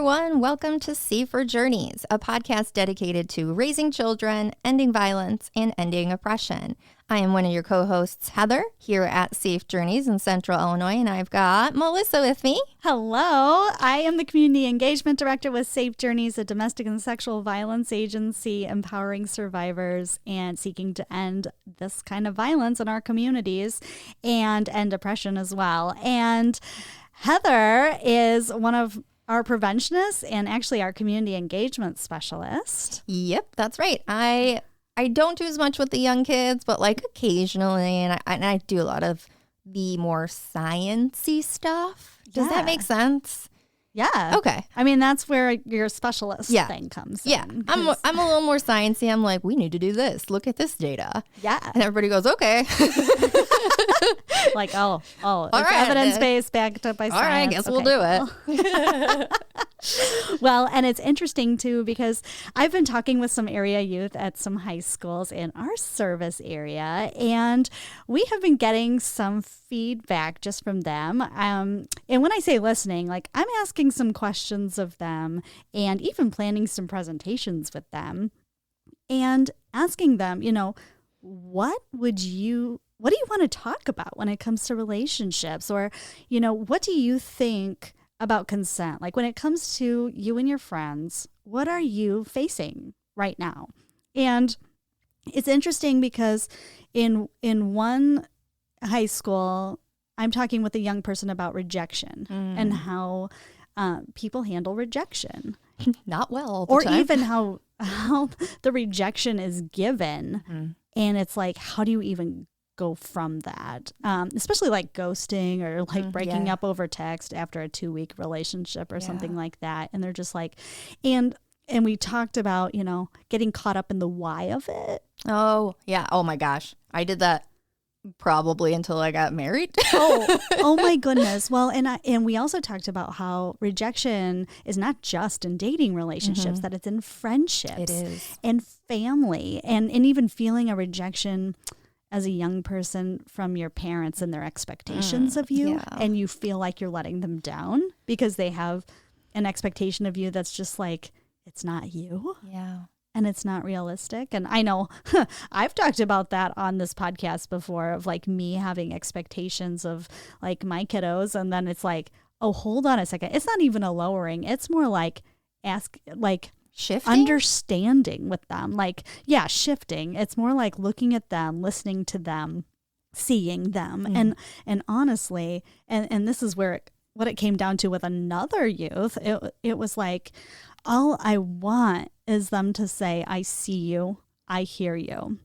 everyone. Welcome to SafeR Journeys, a podcast dedicated to raising children, ending violence, and ending oppression. I am one of your co-hosts, Heather, here at Safe Journeys in Central Illinois, and I've got Melissa with me. Hello. I am the Community Engagement Director with Safe Journeys, a domestic and sexual violence agency empowering survivors and seeking to end this kind of violence in our communities and end oppression as well. And Heather is one of our preventionists and actually our community engagement specialist. Yep, that's right. I don't do as much with the young kids, but like occasionally, and I do a lot of the more science-y stuff. Does that make sense? Yeah. Okay. I mean, that's where your specialist thing comes in. Yeah. I'm a little more sciencey. I'm like, we need to do this. Look at this data. Yeah. And everybody goes, okay. Like, oh, all it's right. Evidence-based, backed up by science. All right, I guess we'll do it. Well, and it's interesting, too, because I've been talking with some area youth at some high schools in our service area, and we have been getting some feedback just from them. And when I say listening, like I'm asking some questions of them and even planning some presentations with them and asking them, what do you want to talk about when it comes to relationships? Or, what do you think about consent? Like when it comes to you and your friends, what are you facing right now? And it's interesting because in one high school, I'm talking with a young person about rejection and how people handle rejection. Not well all the time. Or even how the rejection is given. And it's like, how do you even go from that? Especially like ghosting or like breaking up over text after a 2-week relationship or something like that. And they're just like, and we talked about, getting caught up in the why of it. Oh, yeah. Oh my gosh. I did that probably until I got married. Oh my goodness. Well, and we also talked about how rejection is not just in dating relationships, that it's in friendships. It is. And family and even feeling a rejection as a young person from your parents and their expectations of you. And you feel like you're letting them down because they have an expectation of you that's just like, it's not you. Yeah. And it's not realistic. And I know I've talked about that on this podcast before of like me having expectations of like my kiddos. And then it's like, oh, hold on a second. It's not even a lowering. It's more like shifting? Understanding with them. Like, shifting. It's more like looking at them, listening to them, seeing them. And honestly, and this is where what it came down to with another youth, it was like, all I want is them to say, I see you, I hear you.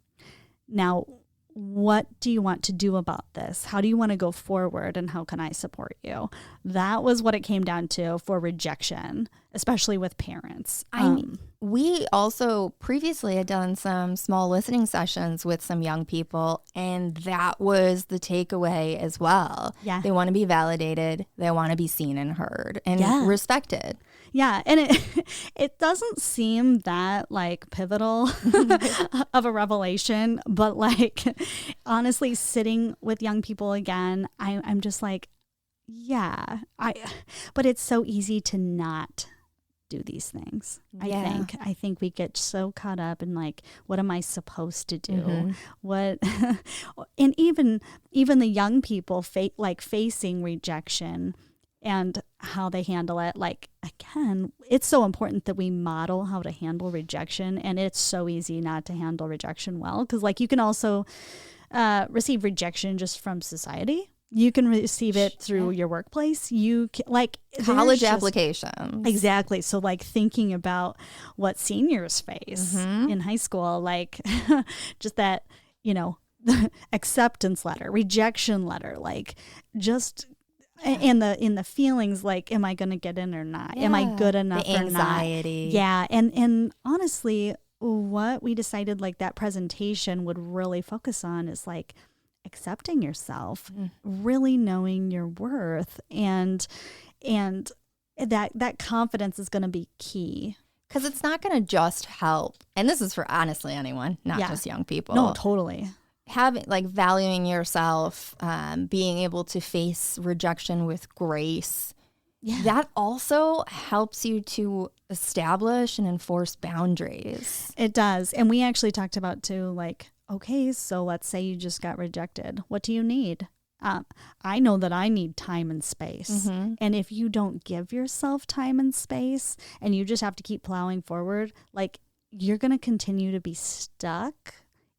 Now, what do you want to do about this? How do you want to go forward and how can I support you? That was what it came down to for rejection, especially with parents. I mean, we also previously had done some small listening sessions with some young people, and that was the takeaway as well. Yeah. They want to be validated. They want to be seen and heard and respected. Yeah, and it doesn't seem that like pivotal of a revelation, but like honestly, sitting with young people again, I'm just like, but it's so easy to not do these things. I think we get so caught up in like, what am I supposed to do? What, and even the young people facing rejection and how they handle it. Like, again, it's so important that we model how to handle rejection. And it's so easy not to handle rejection well. Because, like, you can also receive rejection just from society. You can receive it through your workplace. You can, like, college applications. Exactly. So, like, thinking about what seniors face in high school, like, just that, the acceptance letter, rejection letter, like, just... In the feelings like, am I going to get in or not? Am I good enough or not? Anxiety. Yeah. And honestly, what we decided like that presentation would really focus on is like accepting yourself, really knowing your worth, and that confidence is going to be key. Because it's not going to just help. And this is for honestly anyone, not just young people. No, totally. Having like valuing yourself, being able to face rejection with grace that also helps you to establish and enforce boundaries. It does. And we actually talked about too, like, okay, so let's say you just got rejected. What do you need? I know that I need time and space. And if you don't give yourself time and space and you just have to keep plowing forward, like, you're going to continue to be stuck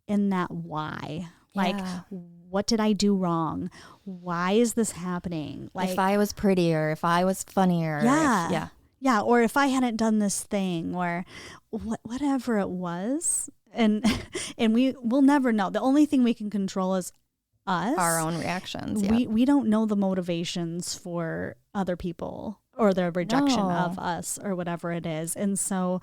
in that why. Like, what did I do wrong? Why is this happening? Like, if I was prettier, if I was funnier. Yeah. Or if I hadn't done this thing, or whatever it was. And we'll never know. The only thing we can control is us. Our own reactions. We don't know the motivations for other people or their rejection of us or whatever it is. And so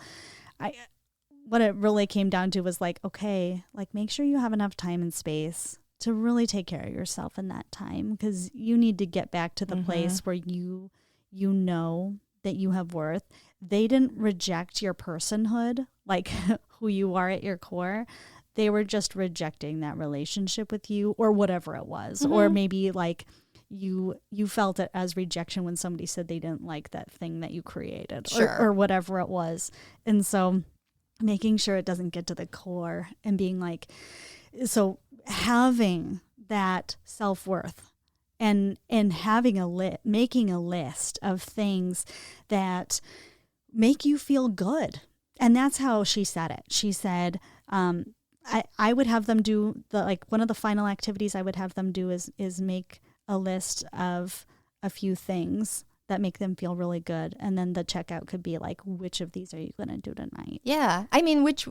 what it really came down to was like, okay, like, make sure you have enough time and space to really take care of yourself in that time, because you need to get back to the place where you know that you have worth. They didn't reject your personhood, like who you are at your core. They were just rejecting that relationship with you, or whatever it was. Or maybe like you felt it as rejection when somebody said they didn't like that thing that you created, or whatever it was. And so making sure it doesn't get to the core and being like, so having that self-worth and having making a list of things that make you feel good. And that's how she said it. She said, I would have them do one of the final activities I would have them do is make a list of a few things that make them feel really good. And then the checkout could be like, which of these are you going to do tonight? Yeah. I mean, which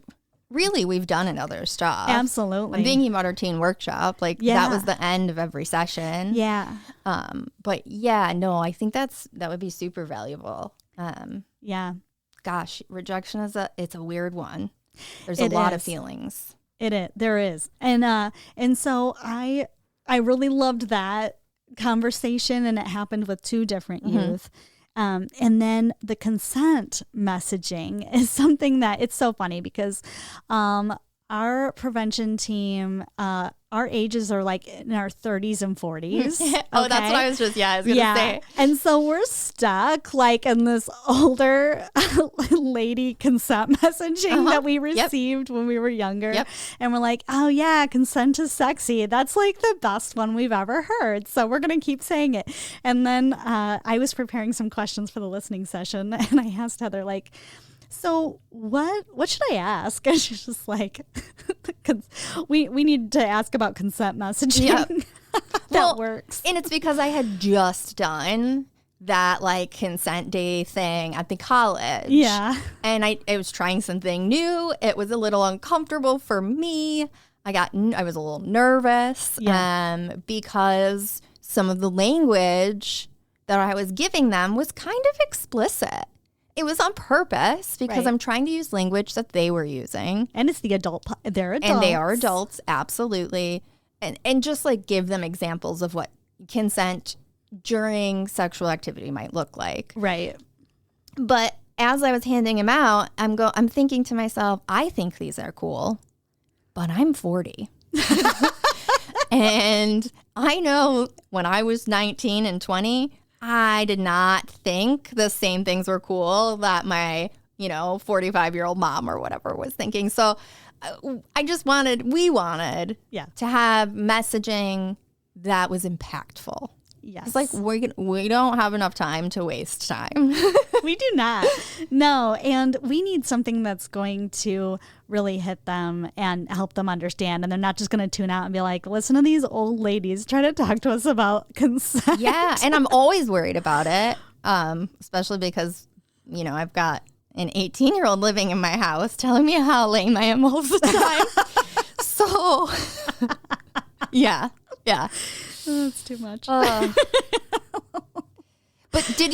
really we've done in other stuff. Absolutely. I'm thinking about our teen workshop. Like that was the end of every session. Yeah. But yeah, no, I think that would be super valuable. Yeah. Gosh, rejection it's a weird one. There's a lot of feelings. There is. And so I really loved that conversation, and it happened with two different youth. And then the consent messaging is something that it's so funny because our prevention team, our ages are like in our 30s and 40s. Oh, that's what I was going to say. And so we're stuck like in this older lady consent messaging that we received when we were younger. And we're like, oh yeah, consent is sexy. That's like the best one we've ever heard. So we're going to keep saying it. And then I was preparing some questions for the listening session, and I asked Heather, like, so what should I ask? And she's just like, we need to ask about consent messaging. That works. And it's because I had just done that like consent day thing at the college. Yeah. And I was trying something new. It was a little uncomfortable for me. I was a little nervous because some of the language that I was giving them was kind of explicit. It was on purpose because I'm trying to use language that they were using. And it's the adult. They're adults. And they are adults, absolutely. And just like give them examples of what consent during sexual activity might look like. Right. But as I was handing them out, I'm thinking to myself, I think these are cool, but I'm 40. And I know when I was 19 and 20, I did not think the same things were cool that my, 45-year-old mom or whatever was thinking. So we wanted to have messaging that was impactful. Yes. It's like we don't have enough time to waste time. We do not. No. And we need something that's going to really hit them and help them understand. And they're not just going to tune out and be like, listen to these old ladies try to talk to us about consent. Yeah. And I'm always worried about it, especially because, I've got an 18-year-old living in my house telling me how lame I am all the time. So, yeah. Oh, that's too much. But did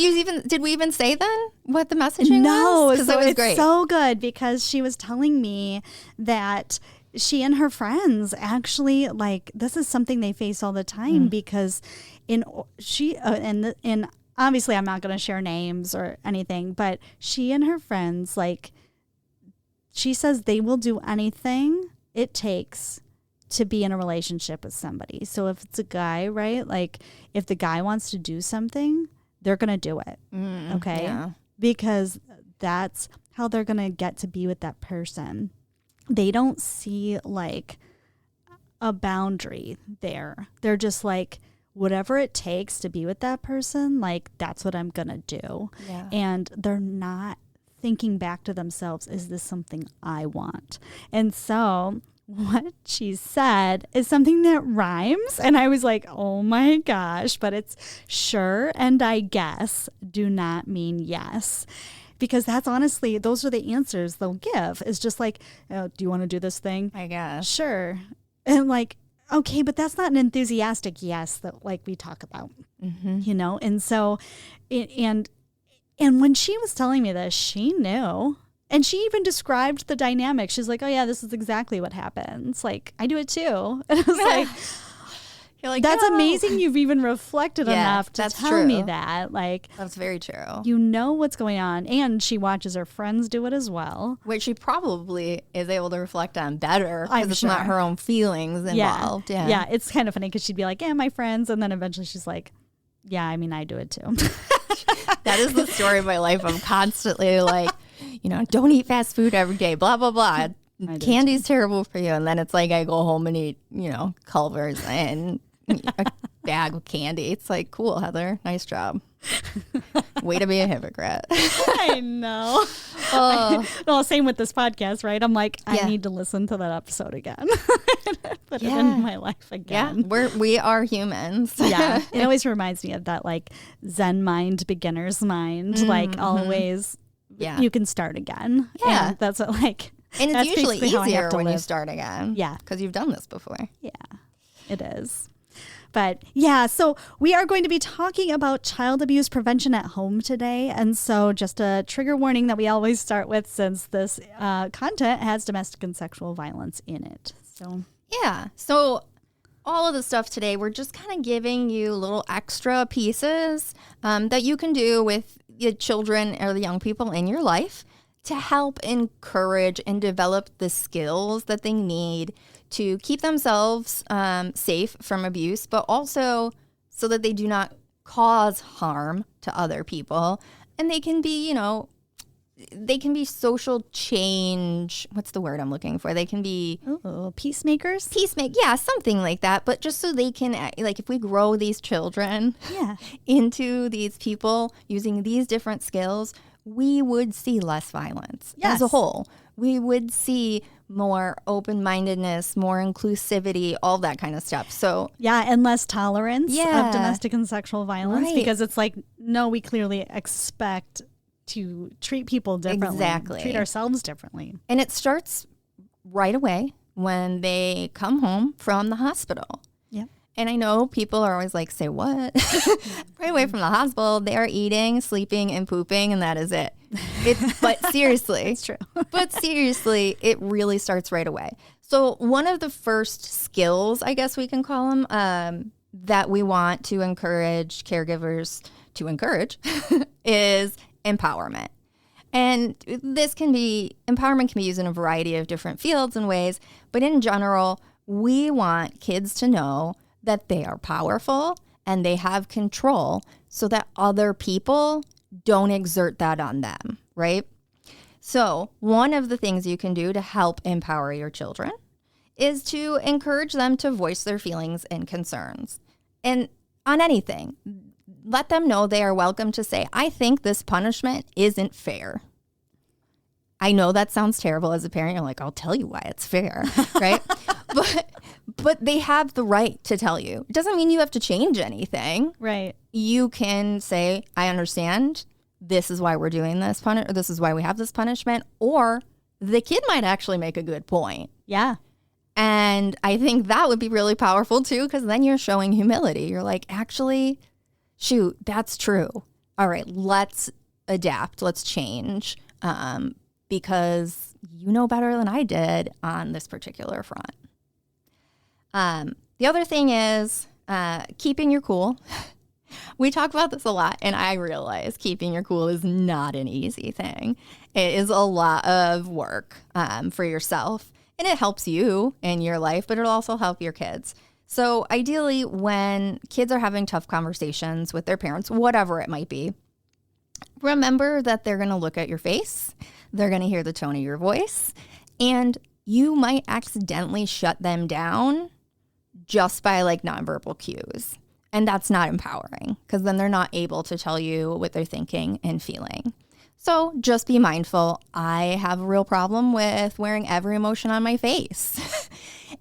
we even say then what the messaging was? No, because it was great. It's so good because she was telling me that she and her friends actually like this is something they face all the time because and obviously I'm not going to share names or anything, but she and her friends like she says they will do anything it takes to be in a relationship with somebody. So if it's a guy, right? Like if the guy wants to do something, they're going to do it. Okay. Yeah. Because that's how they're going to get to be with that person. They don't see like a boundary there. They're just like, whatever it takes to be with that person, like that's what I'm going to do. Yeah. And they're not thinking back to themselves, is this something I want? And so what she said is something that rhymes. And I was like, oh my gosh, but it's sure and I guess do not mean yes. Because that's honestly, those are the answers they'll give. It's just like, oh, do you want to do this thing? I guess. Sure. And like, okay, but that's not an enthusiastic yes that like we talk about, you know? And so, and when she was telling me this, she knew. And she even described the dynamic. She's like, oh yeah, this is exactly what happens. Like, I do it too. And I was like, you're like, that's no. amazing. You've even reflected enough to tell me that. Like, that's very true. You know what's going on. And she watches her friends do it as well. Which she probably is able to reflect on better because it's sure. not her own feelings involved. Yeah, it's kind of funny because she'd be like, yeah, my friends. And then eventually she's like, yeah, I mean, I do it too. That is the story of my life. I'm constantly like, you know, don't eat fast food every day, blah, blah, blah. Candy's terrible for you. And then it's like I go home and eat, you know, Culver's and a bag of candy. It's like, cool, Heather. Nice job. Way to be a hypocrite. I know. Well, same with this podcast, right? I'm like, I need to listen to that episode again. Put it in my life again. Yeah, we are humans. Yeah. It always reminds me of that like Zen mind, beginner's mind. Like always, you can start again. Yeah. And that's what like. And it's usually easier when you live. start again. Yeah. Because you've done this before. Yeah, it is. But yeah, so we are going to be talking about child abuse prevention at home today. And so just a trigger warning that we always start with since this content has domestic and sexual violence in it. So yeah. So all of the stuff today, we're just kind of giving you little extra pieces that you can do with the children or the young people in your life to help encourage and develop the skills that they need to keep themselves safe from abuse, but also so that they do not cause harm to other people. And they can be, you know, they can be social change. What's the word I'm looking for? They can be peacemakers. Yeah, something like that. But just so they can, like, if we grow these children into these people using these different skills, we would see less violence as a whole. We would see more open-mindedness, more inclusivity, all that kind of stuff. So and less tolerance of domestic and sexual violence because it's like, no, we clearly expect to treat people differently, treat ourselves differently. And it starts right away when they come home from the hospital. Yep. And I know people are always like, say what? Right away from the hospital, they're eating, sleeping, and pooping, and that is it. But seriously, it's true. But seriously, it really starts right away. So one of the first skills, I guess we can call them, that we want to encourage caregivers to encourage is empowerment. And empowerment can be used in a variety of different fields and ways, but in general, we want kids to know that they are powerful and they have control so that other people don't exert that on them, right? So one of the things you can do to help empower your children is to encourage them to voice their feelings and concerns. And on anything, let them know they are welcome to say, I think this punishment isn't fair. I know that sounds terrible as a parent. You're like, I'll tell you why it's fair, right? But they have the right to tell you. It doesn't mean you have to change anything. Right. You can say, I understand. This is why we're doing this this is why we have this punishment. Or the kid might actually make a good point. Yeah. And I think that would be really powerful too, because then you're showing humility. You're like, actually, shoot, that's true. All right, let's adapt. Let's change. Because you know better than I did on this particular front. The other thing is keeping your cool. We talk about this a lot, and I realize keeping your cool is not an easy thing. It is a lot of work for yourself, and it helps you in your life, but it'll also help your kids. So ideally, when kids are having tough conversations with their parents, whatever it might be, remember that they're going to look at your face, they're going to hear the tone of your voice, and you might accidentally shut them down just by like nonverbal cues. And that's not empowering because then they're not able to tell you what they're thinking and feeling. So just be mindful. I have a real problem with wearing every emotion on my face.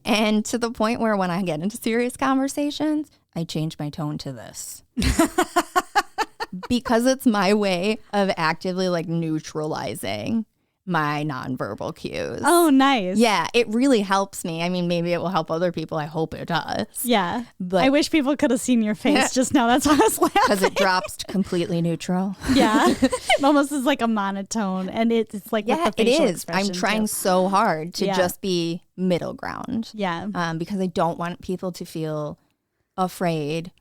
And to the point where when I get into serious conversations, I change my tone to this. Because it's my way of actively like neutralizing my nonverbal cues. Oh, nice. Yeah, it really helps me. I mean, maybe it will help other people. I hope it does. Yeah. But I wish people could have seen your face just now. That's why I was laughing. because it drops to completely neutral. Yeah. It almost is like a monotone. And it's like, Yeah, with the it facial is. expression, I'm trying too. so hard to Yeah. just be middle ground. Yeah. Because I don't want people to feel afraid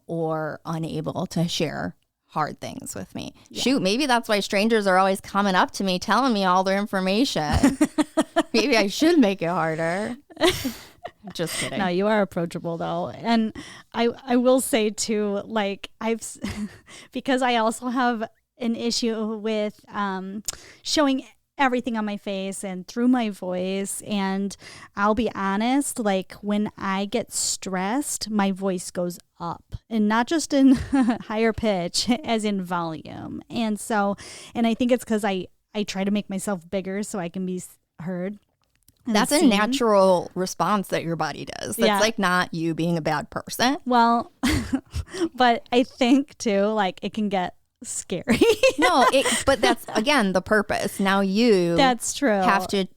or unable to share hard things with me. Yeah. Shoot, maybe that's why strangers are always coming up to me, telling me all their information. Maybe I should make it harder. Just kidding. No, you are approachable though. And I will say too, like because I also have an issue with showing everything on my face and through my voice. And I'll be honest, like when I get stressed, my voice goes up, and not just in higher pitch, as in volume. And I think it's because I try to make myself bigger so I can be heard. That's a natural response that your body does. That's like not you being a bad person. Well, but I think too, like it can get scary. No, but that's again the purpose. Now you that's true. Have to,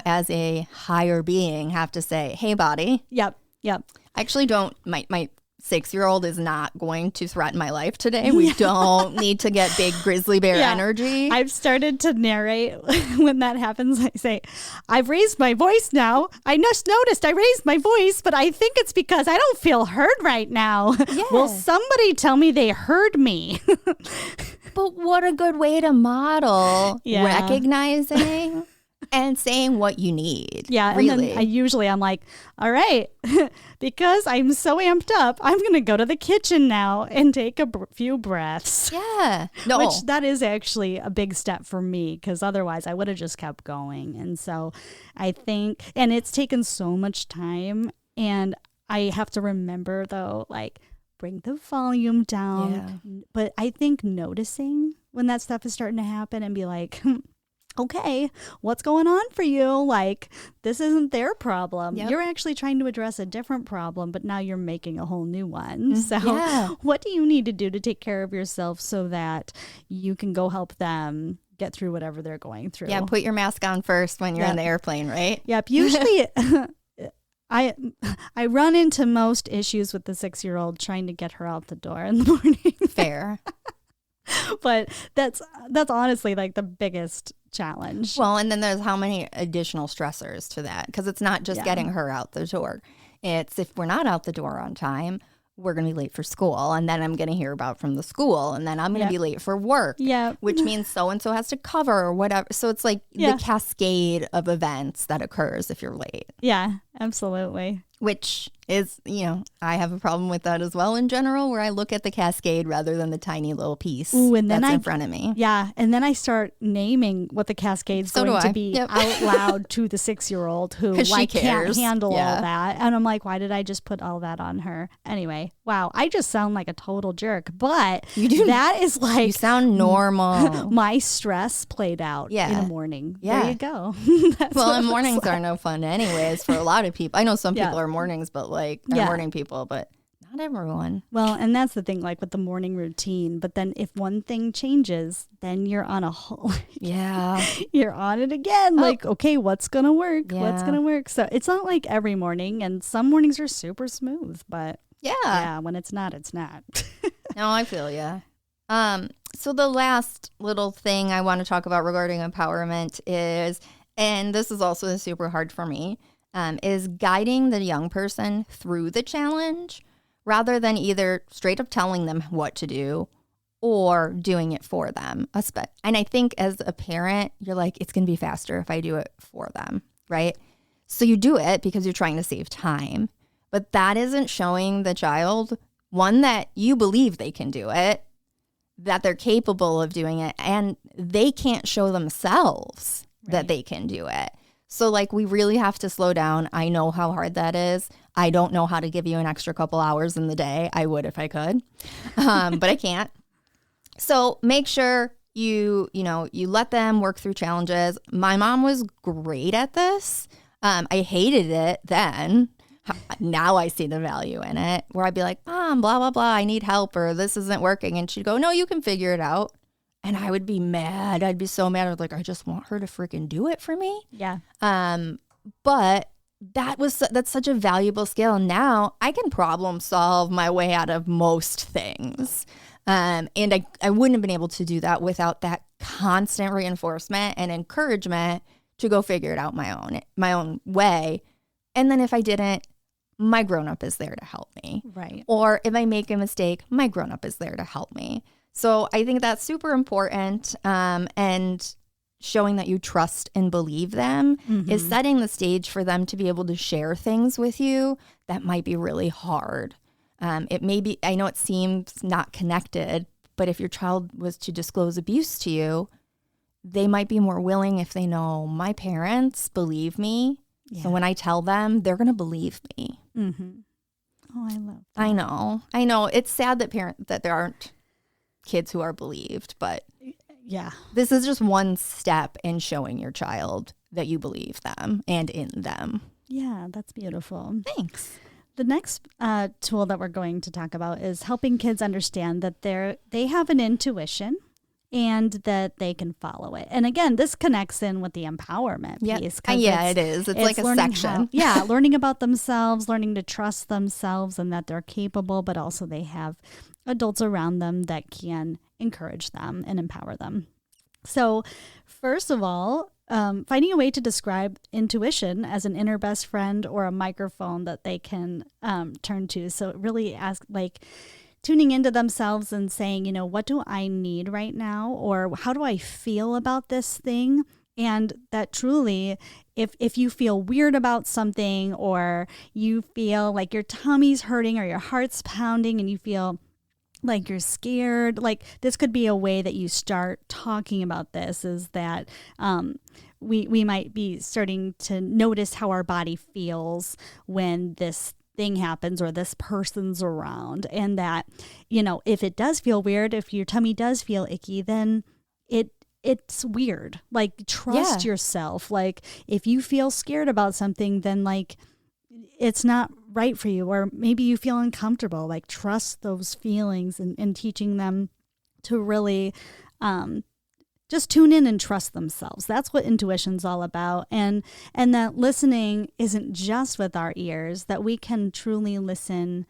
as a higher being, have to say, "Hey, body." Yep. I actually don't. My 6-year-old is not going to threaten my life today. We don't need to get big grizzly bear energy. I've started to narrate when that happens. I say, I've raised my voice now. I just noticed I raised my voice, but I think it's because I don't feel heard right now. Yeah. Will somebody tell me they heard me? But what a good way to model recognizing and saying what you need. Yeah, really. And then I'm like, all right, because I'm so amped up, I'm going to go to the kitchen now and take a few breaths. Yeah. No. Which that is actually a big step for me, because otherwise I would have just kept going. And so I think, and it's taken so much time, and I have to remember though, like, bring the volume down. Yeah. But I think noticing when that stuff is starting to happen and be like, okay, what's going on for you? Like, this isn't their problem. Yep. You're actually trying to address a different problem, but now you're making a whole new one. So what do you need to do to take care of yourself so that you can go help them get through whatever they're going through? Yeah, put your mask on first when you're on the airplane, right? Yep. Usually I run into most issues with the 6-year-old trying to get her out the door in the morning. Fair. But that's honestly like the biggest challenge. Well, and then there's how many additional stressors to that, because it's not just getting her out the door. It's if we're not out the door on time, we're going to be late for school, and then I'm going to hear about from the school, and then I'm going to be late for work, which means so-and-so has to cover or whatever. So it's like the cascade of events that occurs if you're late. Yeah, absolutely. Which is, I have a problem with that as well in general, where I look at the cascade rather than the tiny little piece that's in front of me. Yeah, and then I start naming what the cascade's going to be out loud to the 6-year-old who can't handle all that. And I'm like, why did I just put all that on her? Anyway, wow, I just sound like a total jerk. But you do. That is like... You sound normal. My stress played out in the morning. Yeah. There you go. Well, and mornings are no fun anyways for a lot of people. I know some people are mornings, but morning people, but not everyone. Well, and that's the thing, like with the morning routine. But then if one thing changes, then you're on a whole, you're on it again. Like, okay, what's going to work? Yeah. What's going to work? So it's not like every morning, and some mornings are super smooth, but when it's not, it's not. No, I feel you. So the last little thing I want to talk about regarding empowerment is, and this is also super hard for me, is guiding the young person through the challenge rather than either straight up telling them what to do or doing it for them. And I think as a parent, you're like, it's going to be faster if I do it for them, right? So you do it because you're trying to save time. But that isn't showing the child, one, that you believe they can do it, that they're capable of doing it, and they can't show themselves that they can do it. So like, we really have to slow down. I know how hard that is. I don't know how to give you an extra couple hours in the day. I would if I could, but I can't. So make sure you let them work through challenges. My mom was great at this. I hated it then. Now I see the value in it, where I'd be like, Mom, blah, blah, blah, I need help, or this isn't working. And she'd go, no, you can figure it out. And I would be mad. I'd be so mad. I'd be like, I just want her to freaking do it for me. Yeah. But that's such a valuable skill. Now I can problem solve my way out of most things. And I wouldn't have been able to do that without that constant reinforcement and encouragement to go figure it out my own way. And then if I didn't, my grown-up is there to help me. Right. Or if I make a mistake, my grown-up is there to help me. So I think that's super important. And showing that you trust and believe them is setting the stage for them to be able to share things with you that might be really hard. It may be, I know it seems not connected, but if your child was to disclose abuse to you, they might be more willing if they know my parents believe me. Yeah. So when I tell them, they're going to believe me. Mm-hmm. Oh, I love that. I know. It's sad that there aren't kids who are believed, but yeah, this is just one step in showing your child that you believe them and in them. Yeah, that's beautiful. Thanks. The next tool that we're going to talk about is helping kids understand that they have an intuition and that they can follow it. And again, this connects in with the empowerment piece. Yeah, it is. It's like a section. Learning about themselves, learning to trust themselves and that they're capable, but also they have adults around them that can encourage them and empower them. So first of all, finding a way to describe intuition as an inner best friend or a microphone that they can turn to. So really tuning into themselves and saying, what do I need right now? Or how do I feel about this thing? And that truly, if you feel weird about something, or you feel like your tummy's hurting or your heart's pounding and you feel like you're scared, like this could be a way that you start talking about this, is that we might be starting to notice how our body feels when this thing happens or this person's around. And that, if it does feel weird, if your tummy does feel icky, then it's weird. Like, trust yourself. Like, if you feel scared about something, then like it's not right for you, or maybe you feel uncomfortable. Like, trust those feelings and teaching them to really just tune in and trust themselves. That's what intuition's all about. And that listening isn't just with our ears, that we can truly listen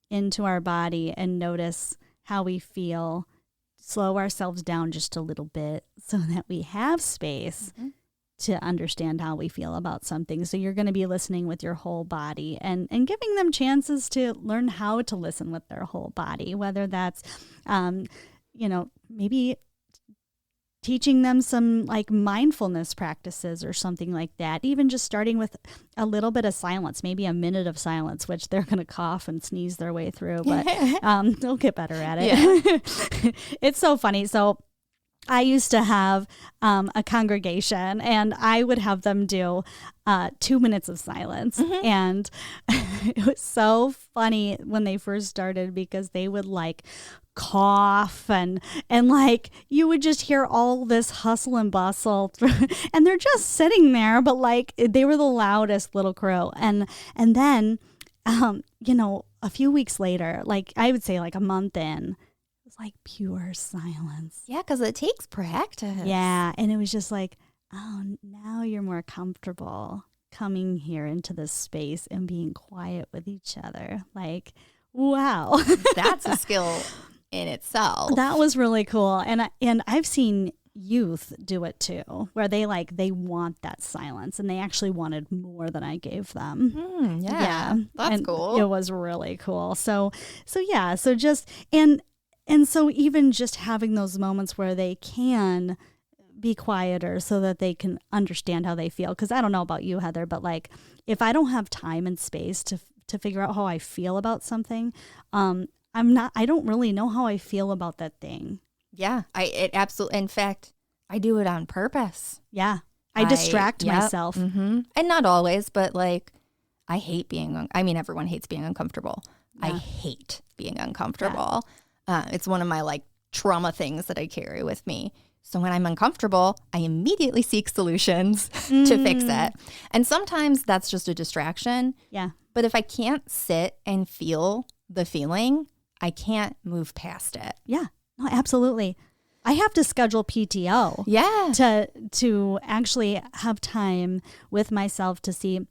into our body and notice how we feel, slow ourselves down just a little bit so that we have space to understand how we feel about something. So you're going to be listening with your whole body and giving them chances to learn how to listen with their whole body, whether that's, maybe teaching them some like mindfulness practices or something like that. Even just starting with a little bit of silence, maybe a minute of silence, which they're going to cough and sneeze their way through, but they'll get better at it. Yeah. It's so funny. So I used to have a congregation, and I would have them do 2 minutes of silence. And it was so funny when they first started, because they would like cough and like you would just hear all this hustle and bustle and they're just sitting there, but like they were the loudest little crew. And then a few weeks later, like I would say like a month in, it was like pure silence. Yeah, because it takes practice. Yeah, and it was just like, oh, now you're more comfortable coming here into this space and being quiet with each other. Like, wow. That's a skill in itself. That was really cool. And I've seen youth do it too, where they want that silence, and they actually wanted more than I gave them. That's cool. It was really cool. So just and so even just having those moments where they can be quieter so that they can understand how they feel. Because I don't know about you, Heather, but like if I don't have time and space to figure out how I feel about something, I don't really know how I feel about that thing. Yeah, it absolutely, in fact, I do it on purpose. Yeah. I distract myself. Mm-hmm. And not always, but like, I hate everyone hates being uncomfortable. Yeah. I hate being uncomfortable. Yeah. It's one of my like trauma things that I carry with me. So when I'm uncomfortable, I immediately seek solutions to fix it. And sometimes that's just a distraction. Yeah. But if I can't sit and feel the feeling, I can't move past it. Yeah. No, absolutely. I have to schedule PTO. Yeah. To actually have time with myself to see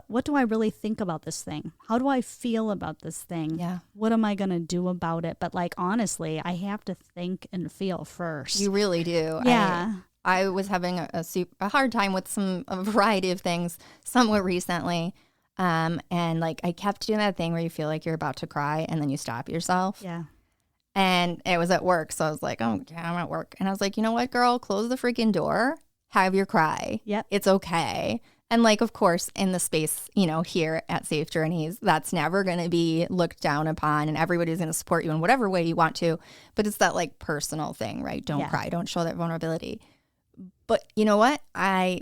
what do I really think about this thing? How do I feel about this thing? Yeah. What am I going to do about it? But like, honestly, I have to think and feel first. You really do. Yeah. I was having a hard time with a variety of things somewhat recently. And like, I kept doing that thing where you feel like you're about to cry and then you stop yourself. Yeah. And it was at work. So I was like, oh, yeah, I'm at work. And I was like, you know what, girl, close the freaking door. Have your cry. Yep. It's okay. And like, of course, in the space, here at Safe Journeys, that's never going to be looked down upon and everybody's going to support you in whatever way you want to. But it's that like personal thing, right? Don't cry. Don't show that vulnerability. But you know what?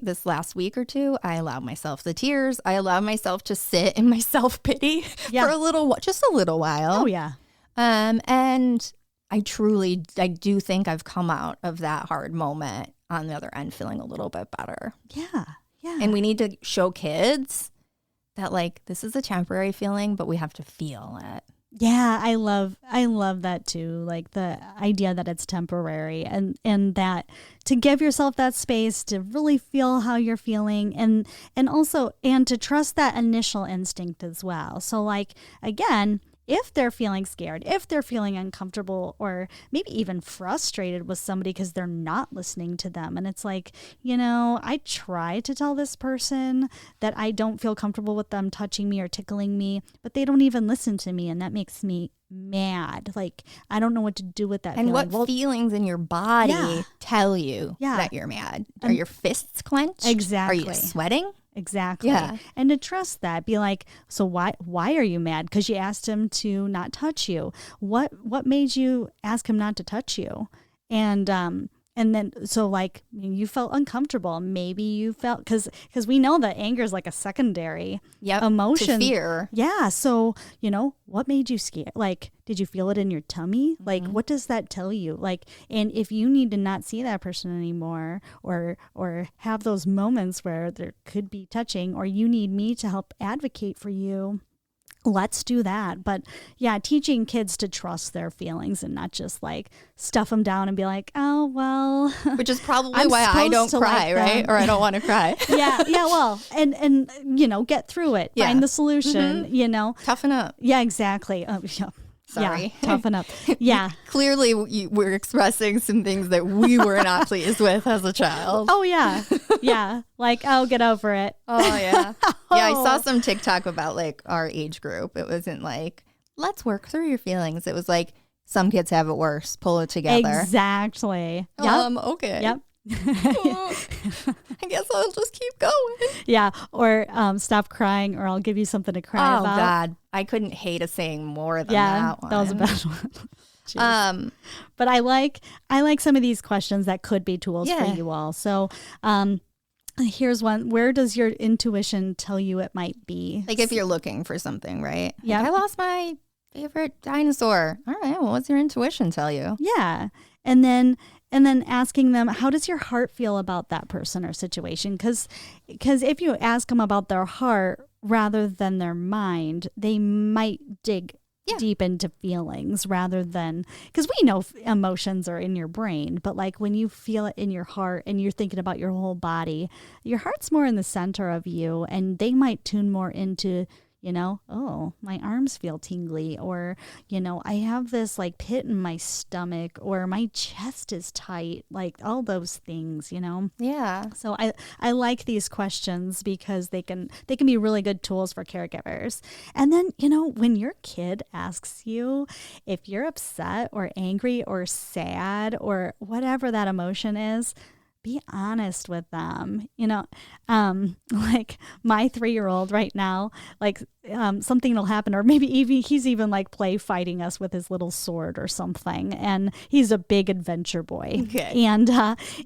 This last week or two, I allowed myself the tears. I allowed myself to sit in my self-pity for just a little while. Oh, yeah. And I do think I've come out of that hard moment on the other end feeling a little bit better. Yeah. Yeah. And we need to show kids that like, this is a temporary feeling, but we have to feel it. Yeah, I love that too. Like the idea that it's temporary and that to give yourself that space to really feel how you're feeling and also to trust that initial instinct as well. So like, again, if they're feeling scared, if they're feeling uncomfortable or maybe even frustrated with somebody because they're not listening to them. And it's like, I try to tell this person that I don't feel comfortable with them touching me or tickling me, but they don't even listen to me. And that makes me mad. Like, I don't know what to do with that and feeling. What feelings in your body tell you that you're mad? Are your fists clenched? Exactly. Are you sweating? Exactly. Yeah. And to trust that, be like, so why are you mad? Because you asked him to not touch you. What made you ask him not to touch you? And then, so like you felt uncomfortable. Maybe you felt, because we know that anger is like a secondary emotion. To fear. Yeah. So, what made you scared? Like, did you feel it in your tummy? Mm-hmm. Like, what does that tell you? Like, and if you need to not see that person anymore or have those moments where there could be touching or you need me to help advocate for you, let's do that. But yeah, teaching kids to trust their feelings and not just like stuff them down and be like, oh, well. Which is probably why I don't cry, right? Or I don't want to cry. Yeah. Well, and get through it. Yeah. Find the solution, Toughen up. Yeah, exactly. Yeah. Sorry. Yeah, toughen up. Yeah. Clearly, we're expressing some things that we were not pleased with as a child. Oh, yeah. Yeah. Like, oh, get over it. Oh, yeah. Yeah, I saw some TikTok about like our age group. It wasn't like, let's work through your feelings. It was like, some kids have it worse. Pull it together. Exactly. Yep. Okay. Yep. I guess I'll just keep going. Yeah. Or stop crying or I'll give you something to cry about. Oh, God. I couldn't hate a saying more than that one. That was a bad one. But I like some of these questions that could be tools for you all. So here's one. Where does your intuition tell you it might be? Like if you're looking for something, right? Yeah. Like, I lost my favorite dinosaur. All right. Well, what's your intuition tell you? Yeah. And then asking them, how does your heart feel about that person or situation? Because if you ask them about their heart rather than their mind, they might dig deep into feelings rather than, because we know emotions are in your brain, but like when you feel it in your heart and you're thinking about your whole body, your heart's more in the center of you and they might tune more into, oh, my arms feel tingly, or, I have this like pit in my stomach, or my chest is tight, like all those things, Yeah. So I like these questions because they can be really good tools for caregivers. And then, when your kid asks you if you're upset or angry or sad or whatever that emotion is, be honest with them. Like my 3-year-old right now, like something will happen, or maybe even he's even like play fighting us with his little sword or something. And he's a big adventure boy. Okay. And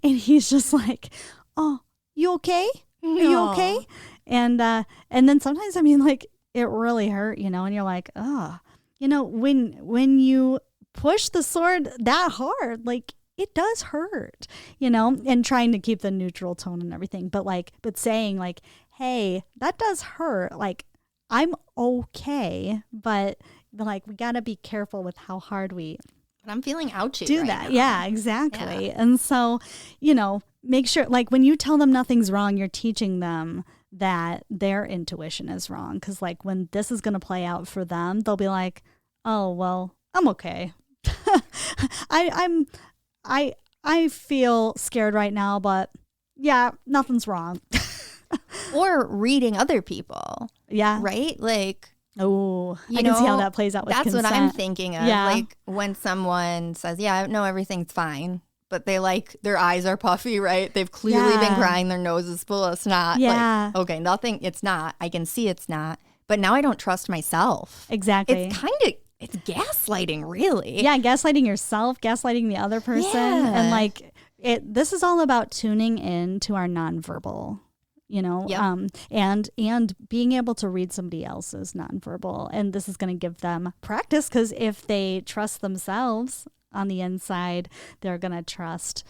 he's just like, oh, you okay? Are you okay? And then sometimes, I mean, like it really hurt, and you're like, oh, when you push the sword that hard, like it does hurt, and trying to keep the neutral tone and everything. But saying like, hey, that does hurt. Like, I'm okay, but like, we got to be careful with how hard we I'm feeling ouchy do right that. now. Yeah, exactly. Yeah. And so, make sure, like when you tell them nothing's wrong, you're teaching them that their intuition is wrong. Because like when this is going to play out for them, they'll be like, oh, well, I'm okay. I feel scared right now, but yeah, nothing's wrong. Or reading other people. Yeah. Right? Like, oh, I can see how that plays out with that's consent. what I'm thinking of. Yeah. Like when someone says, yeah, no, everything's fine. But they their eyes are puffy, right? They've clearly been crying. Their nose is full of snot. Yeah. Like, okay, nothing, it's not. I can see it's not. But now I don't trust myself. Exactly. It's gaslighting, really. Yeah, gaslighting yourself, gaslighting the other person. Yeah. And like this is all about tuning in to our nonverbal, Yep. and being able to read somebody else's nonverbal. And this is going to give them practice, because if they trust themselves on the inside, they're going to trust,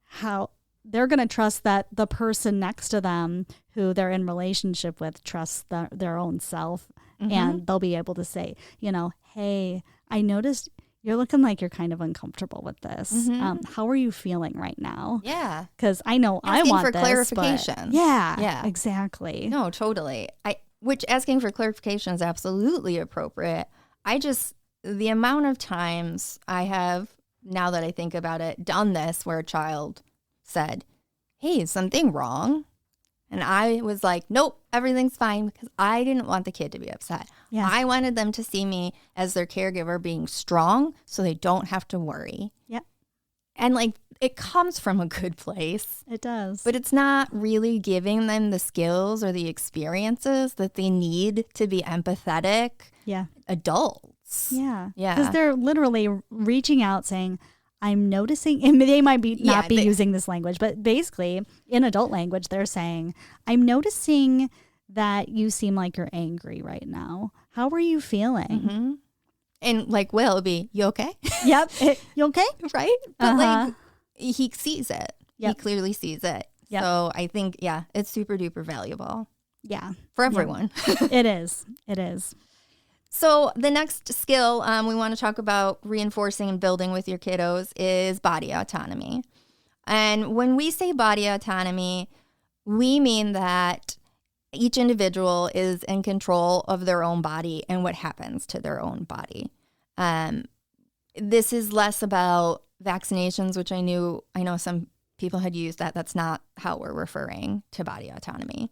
how they're going to trust that the person next to them who they're in relationship with trusts their own self. Mm-hmm. And they'll be able to say, hey, I noticed you're looking like you're kind of uncomfortable with this. Mm-hmm. How are you feeling right now? Yeah. Because I know asking I want for this, clarification. Yeah, exactly. No, totally. Which asking for clarification is absolutely appropriate. The amount of times I have, now that I think about it, done this where a child said, hey, is something wrong? And I was like, nope, everything's fine, because I didn't want the kid to be upset. Yeah. I wanted them to see me as their caregiver being strong so they don't have to worry. Yeah. And like, it comes from a good place. It does. But it's not really giving them the skills or the experiences that they need to be empathetic adults. Yeah. Yeah. Because they're literally reaching out saying, I'm noticing, and they might be not be using this language, but basically in adult language, they're saying, I'm noticing that you seem like you're angry right now. How are you feeling? Mm-hmm. And like, Will be, you okay? Yep. You okay? Right? But like, he sees it. Yep. He clearly sees it. Yep. So I think, it's super duper valuable. Yeah. For everyone. Yep. It is. It is. So the next skill we want to talk about reinforcing and building with your kiddos is body autonomy. And when we say body autonomy, we mean that each individual is in control of their own body and what happens to their own body. This is less about vaccinations, which I know some people had used that. That's not how we're referring to body autonomy.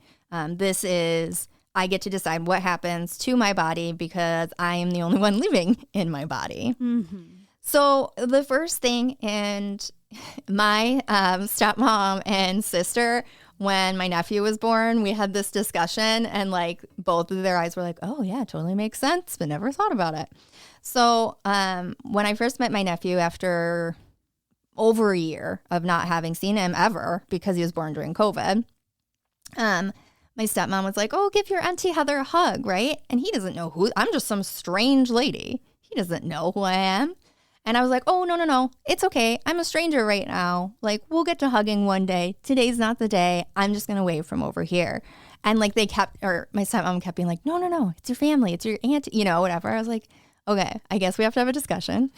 This is, I get to decide what happens to my body because I am the only one living in my body. Mm-hmm. So the first thing, and my stepmom and sister, when my nephew was born, we had this discussion, and like both of their eyes were like, oh yeah, totally makes sense, but never thought about it. So when I first met my nephew after over a year of not having seen him ever because he was born during COVID, my stepmom was like, oh, give your Auntie Heather a hug, right? And he doesn't know I'm just some strange lady. He doesn't know who I am. And I was like, oh, no, it's okay. I'm a stranger right now. Like, we'll get to hugging one day. Today's not the day. I'm just going to wave from over here. And like my stepmom kept being like, no, it's your family. It's your auntie, whatever. I was like, okay, I guess we have to have a discussion.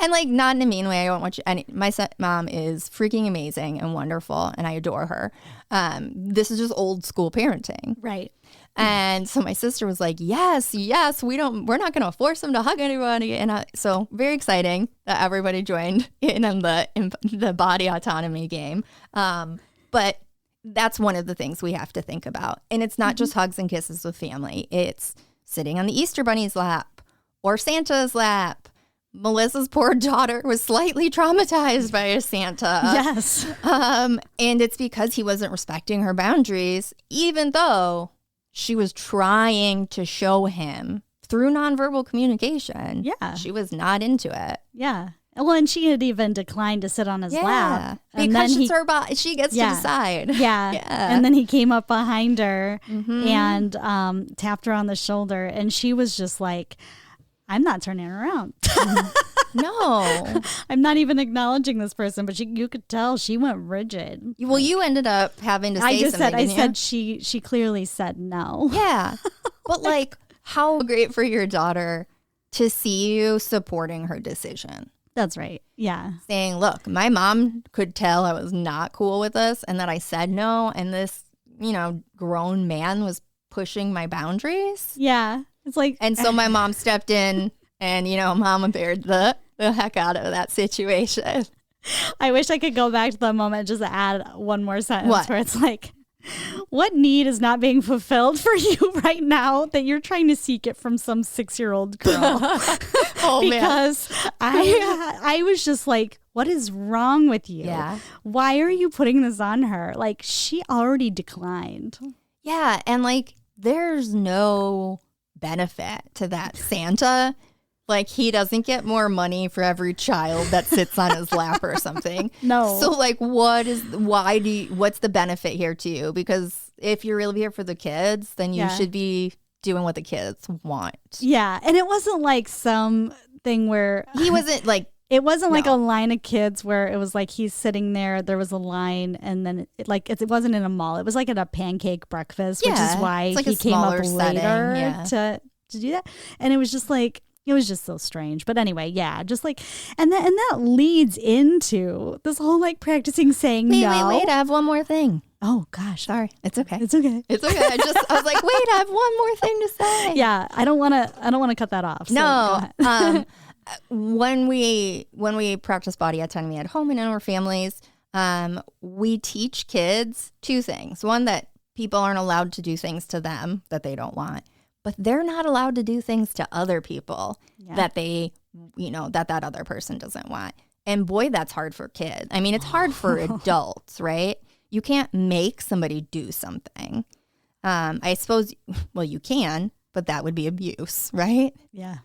And like, not in a mean way. I don't want you, my stepmom is freaking amazing and wonderful, and I adore her. This is just old school parenting. Right. And so my sister was like, yes, we're not going to force him to hug anybody. And so very exciting that everybody joined in on the body autonomy game. But that's one of the things we have to think about. And it's not just hugs and kisses with family. It's sitting on the Easter Bunny's lap or Santa's lap, Melissa's poor daughter was slightly traumatized by a Santa. Yes. And it's because he wasn't respecting her boundaries, even though she was trying to show him through nonverbal communication. Yeah. She was not into it. Yeah. Well, and she had even declined to sit on his lap. And because then it's her body. She gets to decide. Yeah. And then he came up behind her Mm-hmm. and tapped her on the shoulder. And she was just like, I'm not turning around. No. I'm not even acknowledging this person, but you could tell she went rigid. Well, you ended up having to say something. I said she clearly said no. Yeah. But like, how great for your daughter to see you supporting her decision. That's right. Yeah. Saying, look, my mom could tell I was not cool with this and that I said no. And this, grown man was pushing my boundaries. Yeah. It's like, and so my mom stepped in and, mama bared the heck out of that situation. I wish I could go back to the moment and just add one more sentence where it's like, what need is not being fulfilled for you right now that you're trying to seek it from some 6-year-old girl? Because I was just like, what is wrong with you? Yeah. Why are you putting this on her? Like, she already declined. Yeah. And like, there's no benefit to that Santa. Like, he doesn't get more money for every child that sits on his lap or something. No. So like, what's the benefit here to you? Because if you're really here for the kids, then you should be doing what the kids want. Yeah. And it wasn't like something where he wasn't like, it wasn't like a line of kids where it was like he's sitting there was a line, and then it wasn't in a mall. It was like at a pancake breakfast, which is why like he came up later setting, to do that. And it was just like, it was just so strange. But anyway, yeah, just like, and that leads into this whole like practicing saying no. Wait, I have one more thing. Oh gosh, sorry. It's okay. It's okay. It's okay. I was like, wait, I have one more thing to say. Yeah, I don't want to cut that off. So no. When we practice body autonomy at home and in our families, we teach kids two things. One, that people aren't allowed to do things to them that they don't want, but they're not allowed to do things to other people that they, that other person doesn't want. And boy, that's hard for kids. I mean, it's hard for adults, right? You can't make somebody do something. I suppose, well, you can, but that would be abuse, right? Yeah.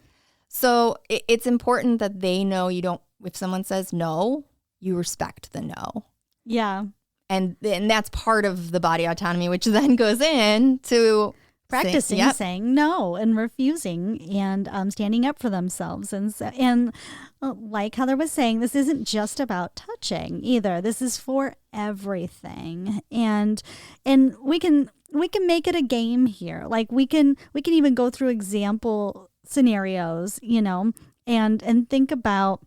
So it's important that they know if someone says no, you respect the no. Yeah. And that's part of the body autonomy, which then goes into practicing saying no and refusing and standing up for themselves. And like Heather was saying, this isn't just about touching either. This is for everything. And we can make it a game here. Like we can even go through example scenarios, and think about,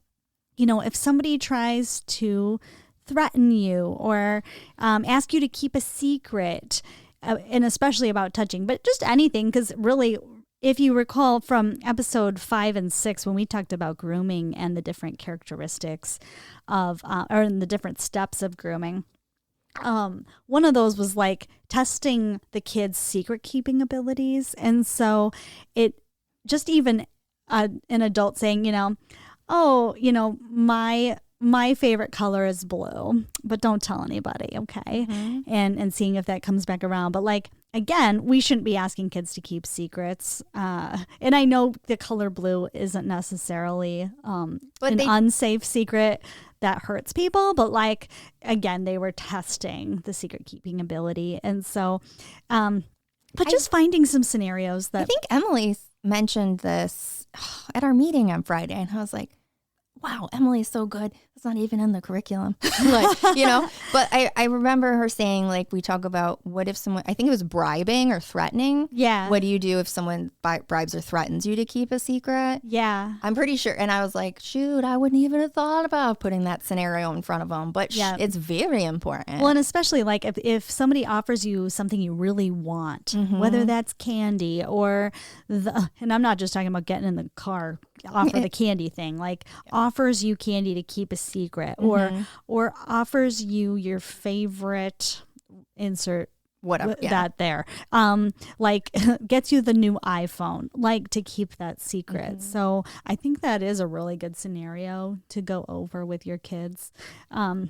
if somebody tries to threaten you or ask you to keep a secret, and especially about touching, but just anything, because really, if you recall from episode 5 and 6, when we talked about grooming and the different characteristics of, or the different steps of grooming, one of those was like testing the kids' secret keeping abilities. And so it just even an adult saying, my favorite color is blue, but don't tell anybody, okay? Mm-hmm. And seeing if that comes back around. But like, again, we shouldn't be asking kids to keep secrets. And I know the color blue isn't necessarily unsafe secret that hurts people, but like, again, they were testing the secret keeping ability. And so, just finding some scenarios that... I think Emily mentioned this at our meeting on Friday, and I was like, wow, Emily is so good. It's not even in the curriculum. But I remember her saying, like, we talk about what if someone, I think it was bribing or threatening. Yeah. What do you do if someone bribes or threatens you to keep a secret? Yeah. I'm pretty sure. And I was like, shoot, I wouldn't even have thought about putting that scenario in front of them. But it's very important. Well, and especially like if somebody offers you something you really want, mm-hmm. whether that's candy or and I'm not just talking about getting in the car, offer the candy thing, like offers you candy to keep a secret, mm-hmm. or offers you your favorite insert whatever. Yeah. That there. Like gets you the new iPhone, like to keep that secret. Mm-hmm. So I think that is a really good scenario to go over with your kids. And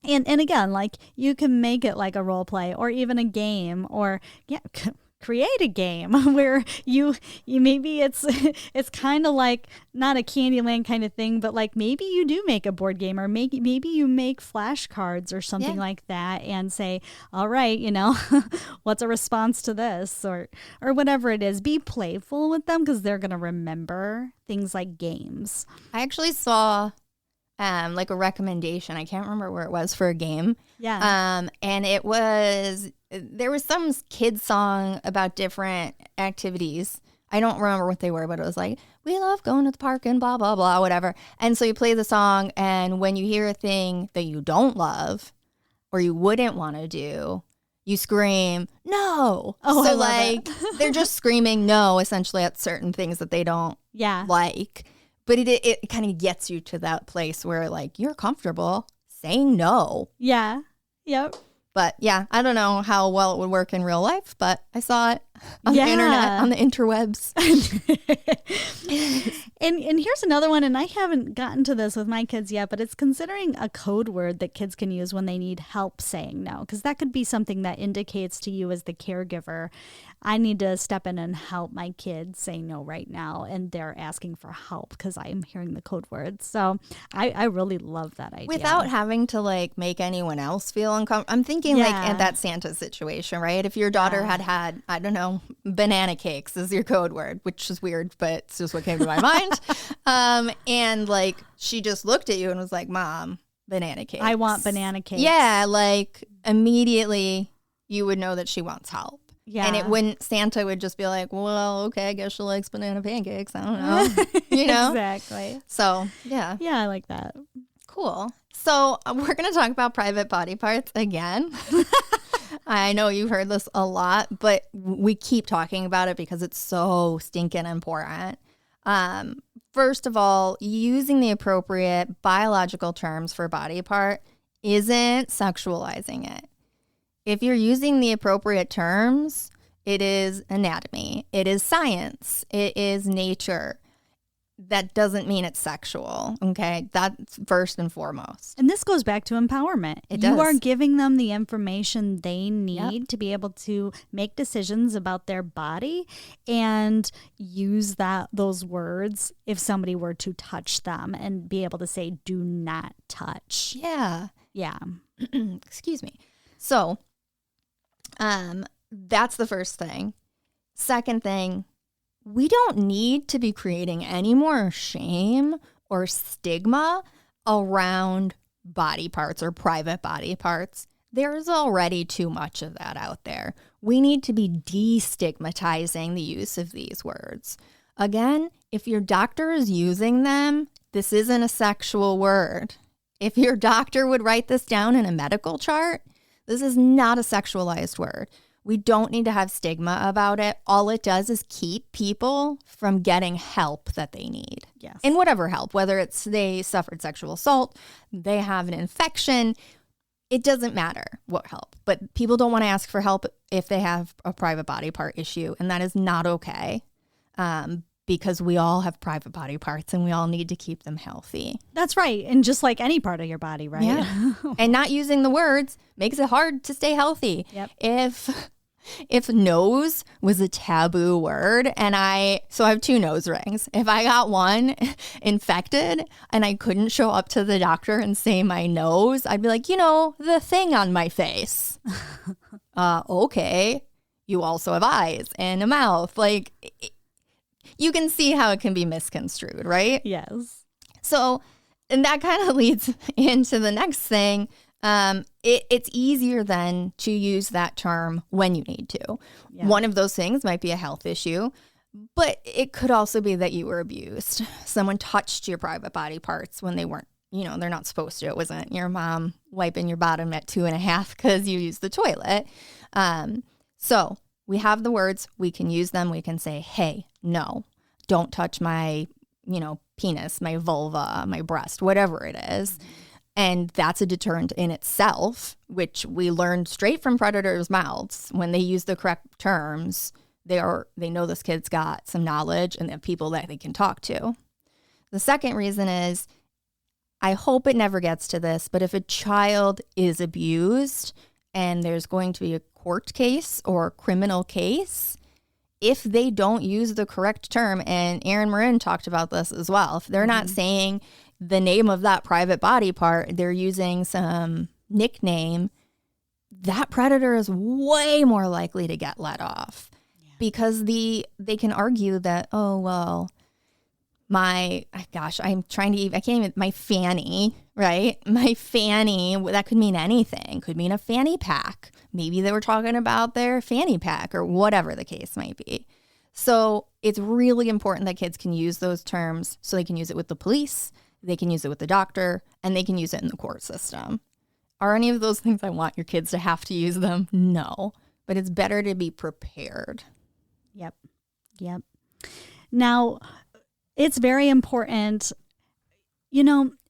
again, like you can make it like a role play or even a game or create a game where you maybe it's kind of like not a Candyland kind of thing, but like maybe you do make a board game or maybe you make flashcards or something like that and say, all right, what's a response to this or whatever it is. Be playful with them because they're going to remember things like games. I actually saw like a recommendation. I can't remember where it was for a game. Yeah. And there was some kid song about different activities. I don't remember what they were, but it was like, we love going to the park and blah, blah, blah, whatever. And so you play the song, and when you hear a thing that you don't love or you wouldn't want to do, you scream, no. Oh, so I love it. they're just screaming no, essentially, at certain things that they don't like. But it kind of gets you to that place where, like, you're comfortable saying no. Yeah. Yep. But yeah, I don't know how well it would work in real life, but I saw it on the internet, on the interwebs. And here's another one, and I haven't gotten to this with my kids yet, but it's considering a code word that kids can use when they need help saying no, because that could be something that indicates to you as the caregiver, I need to step in and help my kid say no right now, and they're asking for help because I'm hearing the code word. So I really love that idea. Without having to like make anyone else feel uncomfortable. I'm thinking like at that Santa situation, right? If your daughter had, I don't know, banana cakes is your code word, which is weird, but it's just what came to my mind. And like she just looked at you and was like, Mom, banana cakes. I want banana cakes. Yeah, like immediately you would know that she wants help. Yeah. And Santa would just be like, well, okay, I guess she likes banana pancakes. I don't know. Exactly. So, yeah. Yeah, I like that. Cool. So we're going to talk about private body parts again. I know you've heard this a lot, but we keep talking about it because it's so stinking important. First of all, using the appropriate biological terms for body part isn't sexualizing it. If you're using the appropriate terms, it is anatomy, it is science, it is nature. That doesn't mean it's sexual, okay? That's first and foremost. And this goes back to empowerment. It does. You are giving them the information they need to be able to make decisions about their body and use those words if somebody were to touch them and be able to say, do not touch. Yeah. Yeah. Excuse me. So, that's the first thing. Second thing, we don't need to be creating any more shame or stigma around body parts or private body parts. There's already too much of that out there. We need to be destigmatizing the use of these words. Again, if your doctor is using them, this isn't a sexual word. If your doctor would write this down in a medical chart, this is not a sexualized word. We don't need to have stigma about it. All it does is keep people from getting help that they need. Yes. And whatever help, whether it's they suffered sexual assault, they have an infection, it doesn't matter what help. But people don't want to ask for help if they have a private body part issue, and that is not okay. Because we all have private body parts and we all need to keep them healthy. That's right. And just like any part of your body, right? Yeah. And not using the words makes it hard to stay healthy. Yep. If nose was a taboo word and so I have 2 nose rings. If I got one infected and I couldn't show up to the doctor and say my nose, I'd be like, the thing on my face. Okay. You also have eyes and a mouth. Like, you can see how it can be misconstrued, right? Yes. So, and that kind of leads into the next thing. It's easier then to use that term when you need to. Yeah. One of those things might be a health issue, but it could also be that you were abused. Someone touched your private body parts when they weren't, they're not supposed to. It wasn't your mom wiping your bottom at 2.5 because you used the toilet. So we have the words, we can use them. We can say, hey, no, don't touch my, penis, my vulva, my breast, whatever it is. And that's a deterrent in itself, which we learned straight from predators' mouths. When they use the correct terms, they know this kid's got some knowledge and they have people that they can talk to. The second reason is, I hope it never gets to this, but if a child is abused and there's going to be a court case or a criminal case, if they don't use the correct term, and Erin Marin talked about this as well, if they're not saying the name of that private body part, they're using some nickname, that predator is way more likely to get let off. Yeah. Because they can argue that, oh, well, my fanny, right? My fanny, that could mean anything. Could mean a fanny pack. Maybe they were talking about their fanny pack or whatever the case might be. So it's really important that kids can use those terms so they can use it with the police, they can use it with the doctor, and they can use it in the court system. Are any of those things I want your kids to have to use them? No, but it's better to be prepared. Yep. Now, it's very important,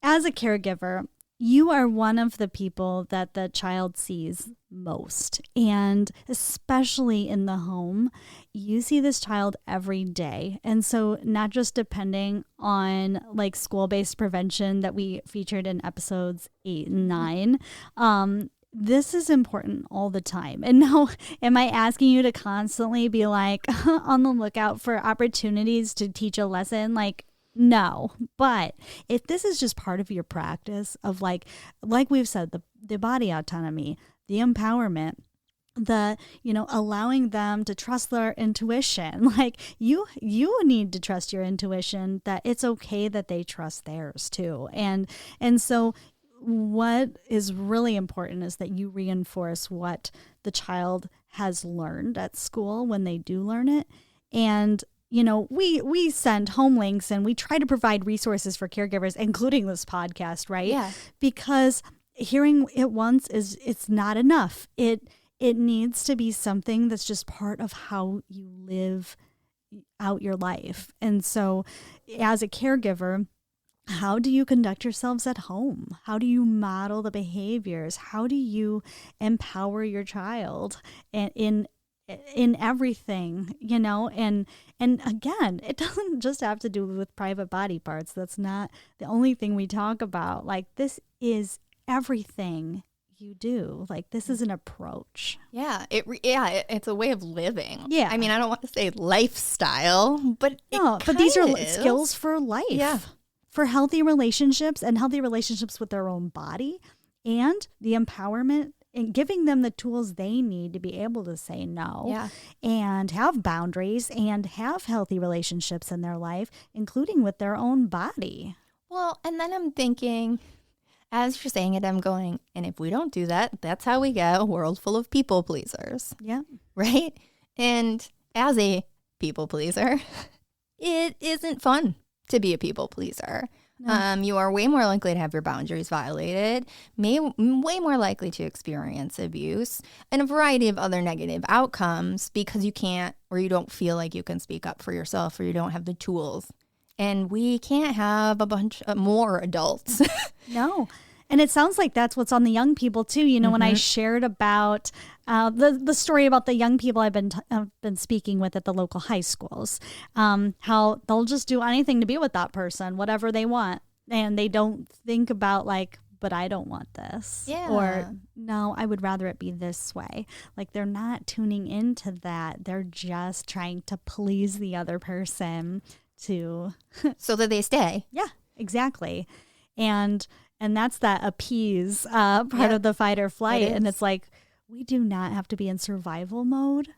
as a caregiver, you are one of the people that the child sees most. And especially in the home, you see this child every day. And so not just depending on like school-based prevention that we featured in episodes 8 and 9, this is important all the time. And now, am I asking you to constantly be like on the lookout for opportunities to teach a lesson? Like, no. But if this is just part of your practice of like we've said, the body autonomy, the empowerment, allowing them to trust their intuition, like you need to trust your intuition, that it's okay that they trust theirs too. And so what is really important is that you reinforce what the child has learned at school when they do learn it. And we send home links and we try to provide resources for caregivers, including this podcast, right? Yeah. Because hearing it once it's not enough. It needs to be something that's just part of how you live out your life. And so as a caregiver, how do you conduct yourselves at home? How do you model the behaviors? How do you empower your child in everything, and again, it doesn't just have to do with private body parts. That's not the only thing we talk about. Like, this is everything you do. Like, this is an approach. Yeah, it's a way of living. Yeah. I mean, I don't want to say lifestyle, but these are skills for life. Yeah. For healthy relationships and healthy relationships with their own body, and the empowerment and giving them the tools they need to be able to say no and have boundaries and have healthy relationships in their life, including with their own body. Well, and then I'm thinking, as you're saying it, I'm going, and if we don't do that, that's how we get a world full of people pleasers. Yeah. Right? And as a people pleaser, it isn't fun to be a people pleaser. No. You are way more likely to have your boundaries violated, way more likely to experience abuse, and a variety of other negative outcomes because you can't, or you don't feel like you can speak up for yourself, or you don't have the tools. And we can't have a bunch of more adults. No. And it sounds like that's what's on the young people too. When I shared about the story about the young people I've been speaking with at the local high schools, how they'll just do anything to be with that person, whatever they want, and they don't think about like, but I don't want this, or no, I would rather it be this way. Like, they're not tuning into that; they're just trying to please the other person so that they stay. Yeah, exactly, and that's that appease part of the fight or flight. And it's like, we do not have to be in survival mode.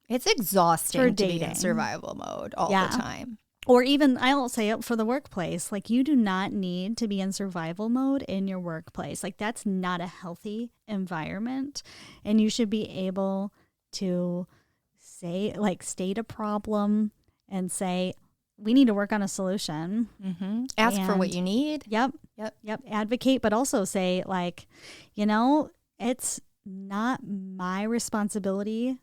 It's exhausting to be in survival mode all the time. Or even, I'll say it for the workplace. Like, you do not need to be in survival mode in your workplace. Like, that's not a healthy environment. And you should be able to state a problem and say, we need to work on a solution. Mm-hmm. Ask for what you need. Yep. Advocate, but also say, like, it's not my responsibility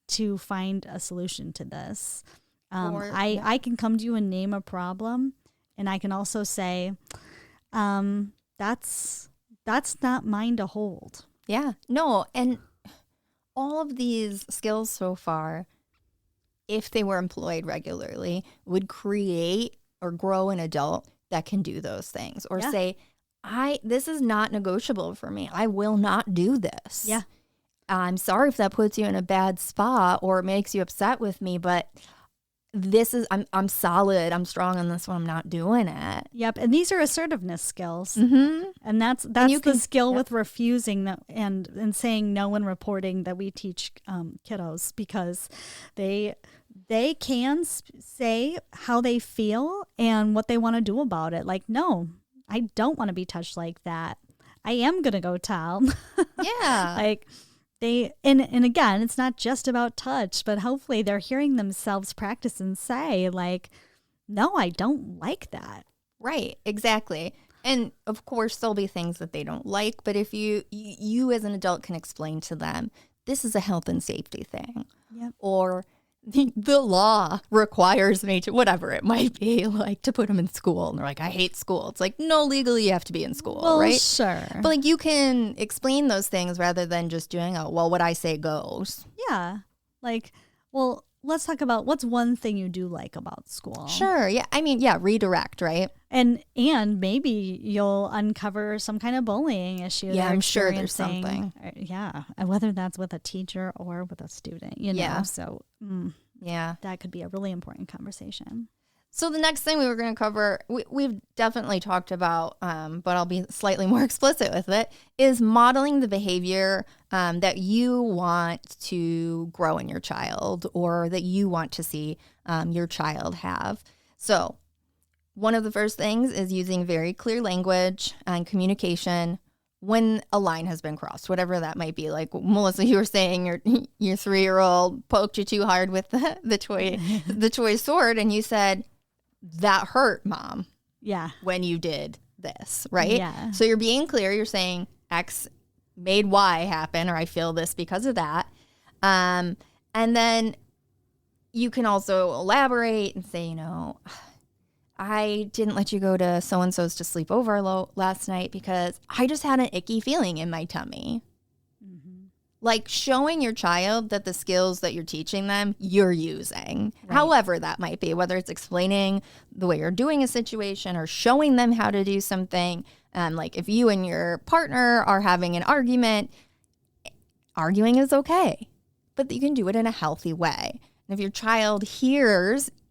to find a solution to this. I can come to you and name a problem, and I can also say, that's that's not mine to hold. Yeah. No, and all of these skills so far, if they were employed regularly, would create or grow an adult that can do those things or say, this is not negotiable for me. I will not do this. Yeah. I'm sorry if that puts you in a bad spot or makes you upset with me, but I'm solid. I'm strong on this one. I'm not doing it. Yep. And these are assertiveness skills. Mm-hmm. And that's the skill with refusing and saying no and reporting that we teach kiddos, because they can say how they feel and what they want to do about it. Like, no, I don't want to be touched like that. I am going to go tell. Yeah. Like and again, it's not just about touch, but hopefully they're hearing themselves practice and say, like, no, I don't like that. Right. Exactly. And of course, there'll be things that they don't like. But if you as an adult can explain to them, this is a health and safety thing. Yep. Or the law requires me to, whatever it might be, like to put them in school. And they're like, I hate school. It's like, no, legally you have to be in school, well, right? Sure. But like you can explain those things rather than just doing, what I say goes. Yeah. Like, well, let's talk about what's one thing you do like about school. Sure. Yeah. I mean, redirect, right? And maybe you'll uncover some kind of bullying issue. Yeah, I'm sure there's something. Yeah, whether that's with a teacher or with a student, you know. Yeah. So that could be a really important conversation. So the next thing we were going to cover, we've definitely talked about, but I'll be slightly more explicit with it, is modeling the behavior that you want to grow in your child or that you want to see your child have. So one of the first things is using very clear language and communication when a line has been crossed, whatever that might be. Like Melissa, you were saying your 3-year-old poked you too hard with the toy sword, and you said, that hurt, Mom. Yeah. When you did this, right? Yeah. So you're being clear. You're saying X made Y happen, or I feel this because of that. And then you can also elaborate and say, I didn't let you go to so-and-so's to sleep over last night because I just had an icky feeling in my tummy. Mm-hmm. Like showing your child that the skills that you're teaching them, you're using, however that might be, whether it's explaining the way you're doing a situation or showing them how to do something. Like if you and your partner are having an argument, arguing is okay, but you can do it in a healthy way. And if your child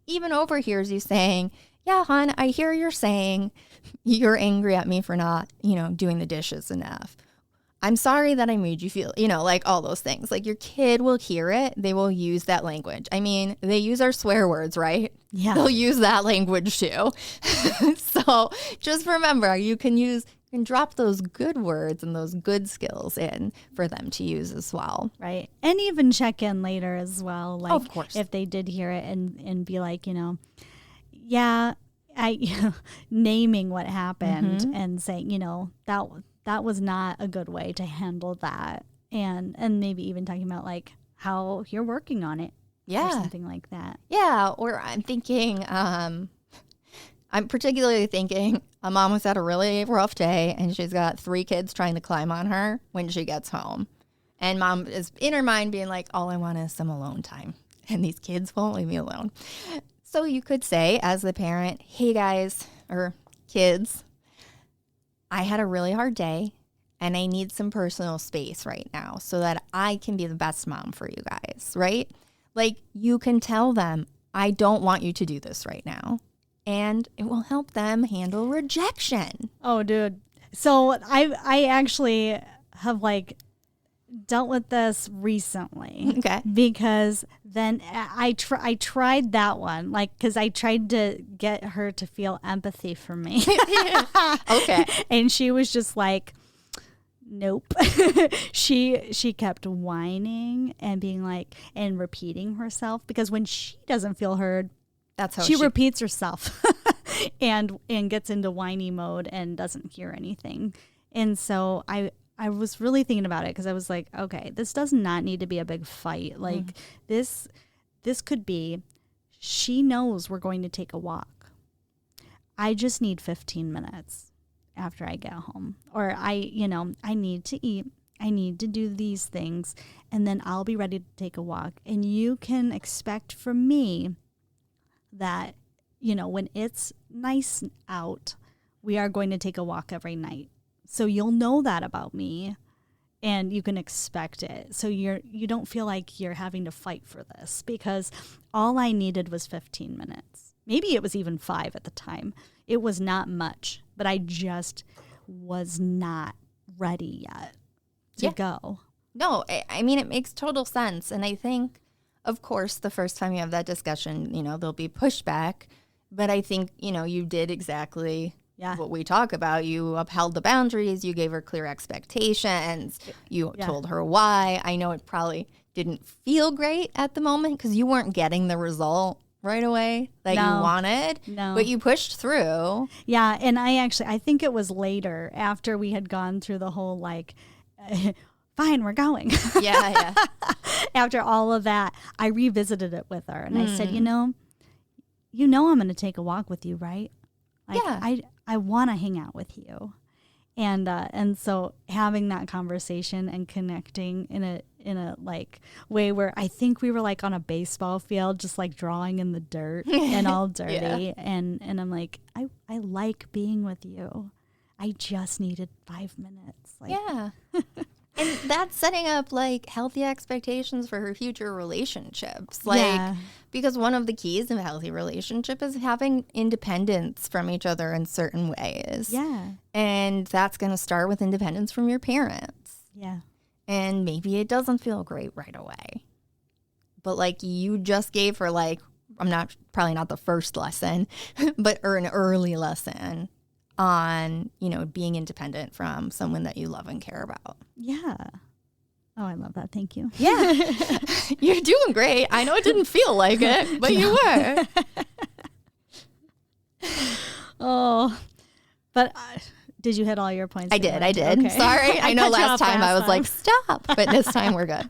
even overhears you saying, yeah, hon, I hear you're saying you're angry at me for not, doing the dishes enough. I'm sorry that I made you feel, like all those things. Like your kid will hear it. They will use that language. I mean, they use our swear words, right? Yeah. They'll use that language too. So just remember, you can drop those good words and those good skills in for them to use as well. Right. And even check in later as well. Like, of course. If they did hear it and be like, yeah, naming what happened and saying, that was not a good way to handle that. And maybe even talking about like how you're working on it. Yeah. Or something like that. Yeah. Or I'm thinking, I'm particularly thinking a mom has had a really rough day and she's got 3 kids trying to climb on her when she gets home. And mom is in her mind being like, all I want is some alone time. And these kids won't leave me alone. So you could say as the parent, hey guys, or kids, I had a really hard day and I need some personal space right now so that I can be the best mom for you guys, right? Like you can tell them, I don't want you to do this right now. And it will help them handle rejection. Oh, dude. So I actually have like dealt with this recently. Okay. Because then I tried that one, like, because I tried to get her to feel empathy for me. Okay. And she was just like, nope. She kept whining and being like, and repeating herself, because when she doesn't feel heard, that's how she repeats herself and gets into whiny mode and doesn't hear anything. And so I was really thinking about it because I was like, okay, this does not need to be a big fight. Like this could be, she knows we're going to take a walk. I just need 15 minutes. after I get home, or I need to eat. I need to do these things, and then I'll be ready to take a walk. And you can expect from me that, when it's nice out, we are going to take a walk every night. So you'll know that about me, and you can expect it. So you don't feel like you're having to fight for this, because all I needed was 15 minutes. Maybe it was even 5 at the time. It was not much, but I just was not ready yet to go. No, I mean, it makes total sense. And I think, of course, the first time you have that discussion, there'll be pushback. But I think, you did exactly what we talk about. You upheld the boundaries. You gave her clear expectations. You told her why. I know it probably didn't feel great at the moment because you weren't getting the result right away that you wanted. No. But you pushed through. Yeah. And I think it was later, after we had gone through the whole fine, we're going. Yeah. After all of that, I revisited it with her, and I said, I'm going to take a walk with you, right? I want to hang out with you, and so having that conversation and connecting in a way where I think we were on a baseball field, just drawing in the dirt and all dirty, and I'm like, I like being with you. I just needed 5 minutes. And that's setting up healthy expectations for her future relationships. Because one of the keys of a healthy relationship is having independence from each other in certain ways. Yeah. And that's going to start with independence from your parents. Yeah. And maybe it doesn't feel great right away. But you just gave her probably not the first lesson, but an early lesson on, being independent from someone that you love and care about. Yeah. Oh, I love that. Thank you. Yeah. You're doing great. I know it didn't feel like it, but you were. But did you hit all your points? I did. Okay. Sorry. I know last time I was stop, but this time we're good.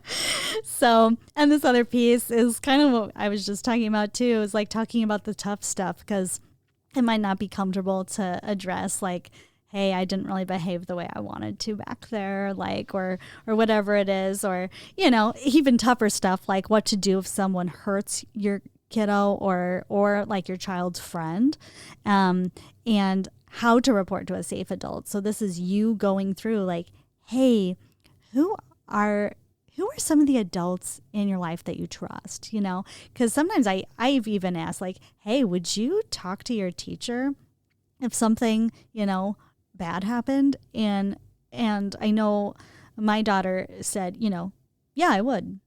So, and this other piece is kind of what I was just talking about too, is talking about the tough stuff, because it might not be comfortable to address hey, I didn't really behave the way I wanted to back there, or whatever it is, or, even tougher stuff, what to do if someone hurts your kiddo or your child's friend, and how to report to a safe adult. So this is you going through hey, who are some of the adults in your life that you trust, because sometimes I've even asked hey, would you talk to your teacher if something, bad happened? And I know my daughter said, yeah, I would,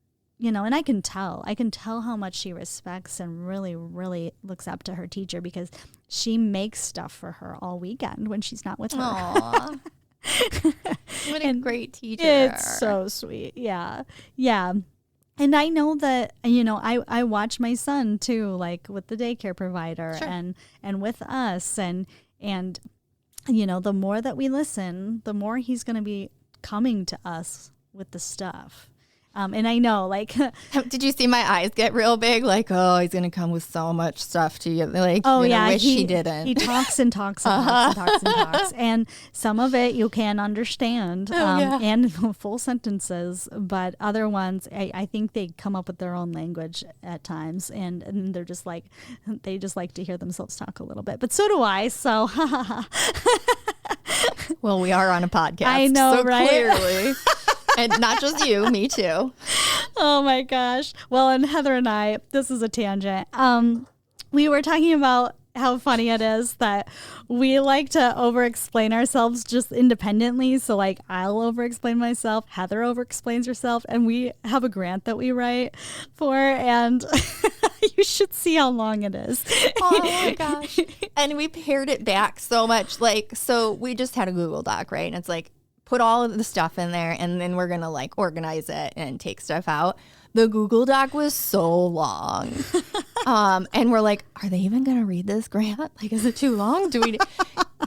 and I can tell how much she respects and really, really looks up to her teacher, because she makes stuff for her all weekend when she's not with her. Aww. What a great teacher. It's so sweet. Yeah. Yeah. And I know that, I watch my son too, with the daycare provider. Sure. and with us, and the more that we listen, the more he's going to be coming to us with the stuff. And I know, did you see my eyes get real big? Oh, he's going to come with so much stuff to you. Wish he didn't. He talks and talks and talks and talks and talks. And some of it you can understand, and full sentences, but other ones, I think they come up with their own language at times, and they're just they just like to hear themselves talk a little bit. But so do I. So, well, we are on a podcast. I know, so right? Clearly. And not just you, me too. Oh my gosh. Well, and Heather and I, this is a tangent. We were talking about how funny it is that we like to over-explain ourselves just independently. So I'll over-explain myself, Heather over-explains herself, and we have a grant that we write for, and you should see how long it is. Oh my gosh. And we pared it back so much. So we just had a Google Doc, right? And it's put all of the stuff in there, and then we're going to organize it and take stuff out. The Google Doc was so long. And we're are they even going to read this grant? Is it too long?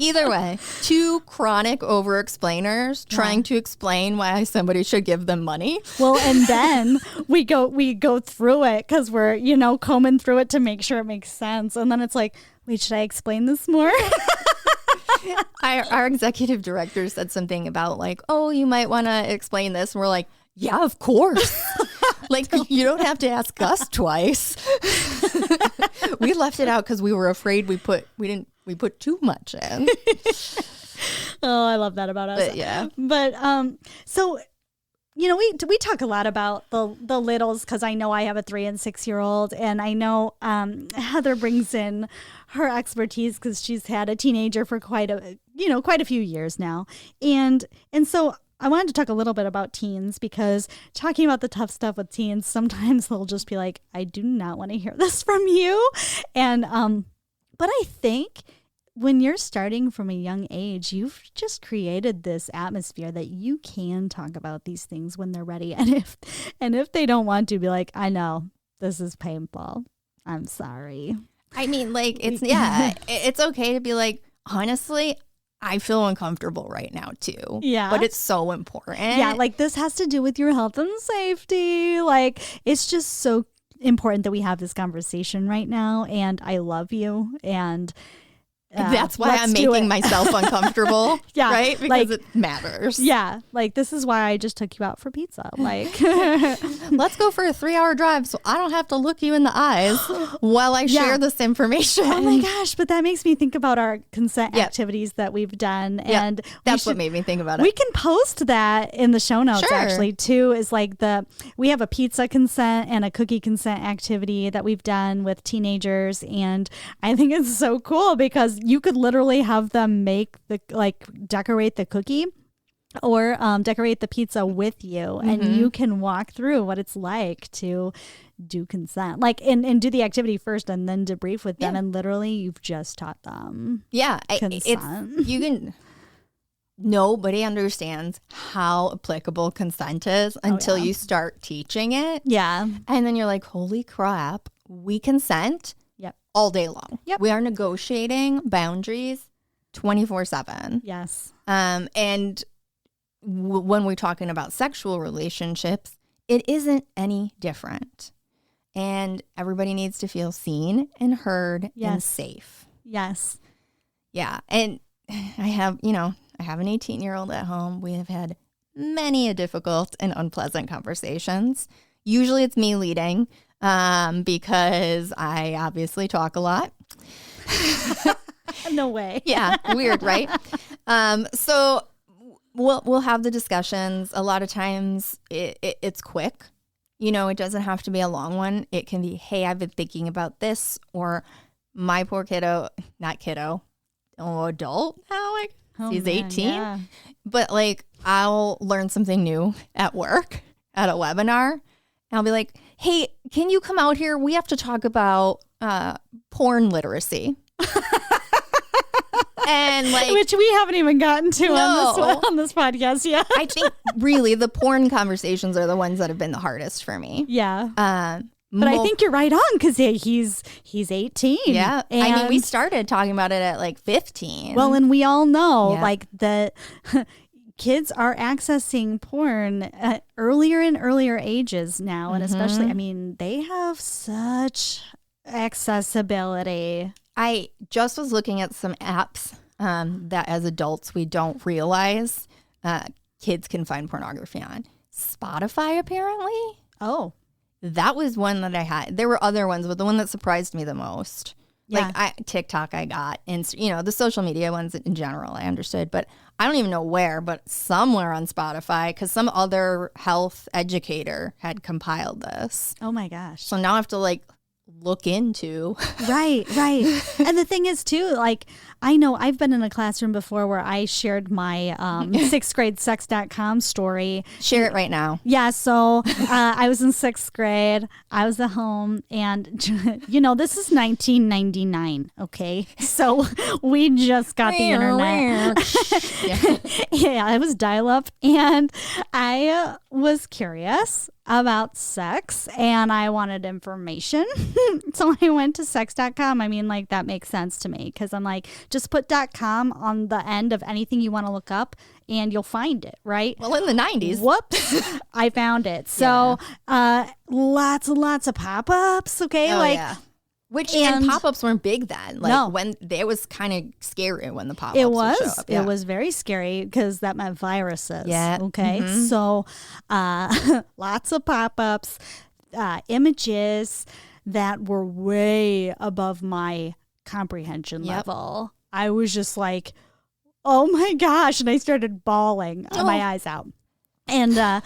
Either way, two chronic over-explainers trying to explain why somebody should give them money. Well, and then we go through it because we're, combing through it to make sure it makes sense. And then it's wait, should I explain this more? Our executive director said something about like, oh, you might want to explain this. And we're like, yeah, of course. Like, you don't have to ask us twice. We left it out because we were afraid we put too much in. Oh, I love that about us. But yeah. But so, you know, we talk a lot about the littles because I know I have a 3 and 6 year old, and I know Heather brings in her expertise because she's had a teenager for quite a few years now, and so I wanted to talk a little bit about teens because talking about the tough stuff with teens, sometimes they'll just be like, I do not want to hear this from you, and but I think when you're starting from a young age, you've just created this atmosphere that you can talk about these things when they're ready. And if they don't want to, be like, I know this is painful. I'm sorry. I mean, like, it's okay to be like, honestly, I feel uncomfortable right now too. Yeah. But it's so important. Yeah, like this has to do with your health and safety. Like, it's just so important that we have this conversation right now. And I love you. And that's why I'm making myself uncomfortable. Yeah. Right? Because it matters. Yeah. Like, this is why I just took you out for pizza. Like, let's go for a 3-hour drive so I don't have to look you in the eyes while I share this information. Oh my gosh. But that makes me think about our consent activities that we've done. And that's what made me think about it. We can post that in the show notes actually too, is like we have a pizza consent and a cookie consent activity that we've done with teenagers. And I think it's so cool because you could literally have them decorate the cookie or decorate the pizza with you, and you can walk through what it's like to do consent, like and do the activity first and then debrief with them, and literally you've just taught them. Yeah, consent. Nobody understands how applicable consent is until you start teaching it. Yeah, and then you're like, holy crap, we consent. All day long. Yep. We are negotiating boundaries 24/7. Yes. And when we're talking about sexual relationships, it isn't any different. And everybody needs to feel seen and heard and safe. Yes. Yeah. And I have an 18-year-old at home. We have had many a difficult and unpleasant conversations. Usually it's me leading. Because I obviously talk a lot. No way. Yeah, weird, right? So we'll have the discussions. A lot of times it's quick. You know, it doesn't have to be a long one. It can be, hey, I've been thinking about this, or my poor adult now, like he's 18. Yeah. But like I'll learn something new at work at a webinar. And I'll be like, hey, can you come out here? We have to talk about porn literacy. And like, which we haven't even gotten to on this podcast yet. I think really the porn conversations are the ones that have been the hardest for me. Yeah. But I think you're right on because he's 18. Yeah. I mean, we started talking about it at like 15. Well, and we all know like the kids are accessing porn at earlier and earlier ages now. And especially, I mean, they have such accessibility. I just was looking at some apps that as adults we don't realize kids can find pornography on. Spotify, apparently. Oh. That was one that I had. There were other ones, but the one that surprised me the most. Yeah. Like TikTok I got, and the social media ones in general I understood, but I don't even know where, but somewhere on Spotify because some other health educator had compiled this. Oh my gosh. So now I have to like look into. Right. And the thing is too, like, I know I've been in a classroom before where I shared my 6th grade sex.com story. Share it right now. Yeah. So I was in 6th grade. I was at home and, this is 1999. Okay. So we just got the internet. Yeah, it was dial up. And I was curious about sex and I wanted information. So I went to sex.com. I mean, like, that makes sense to me because I'm like, just put .com on the end of anything you want to look up and you'll find it, right? Well, in the 90s. Whoops. I found it. So lots and lots of pop-ups, okay? And pop-ups weren't big then. Like No. when it was kind of scary when the pop-ups It would show was. up. Yeah. It was very scary because that meant viruses. Yeah. Okay. So lots of pop-ups, images that were way above my comprehension level. I was just like, oh my gosh. And I started bawling my eyes out. And then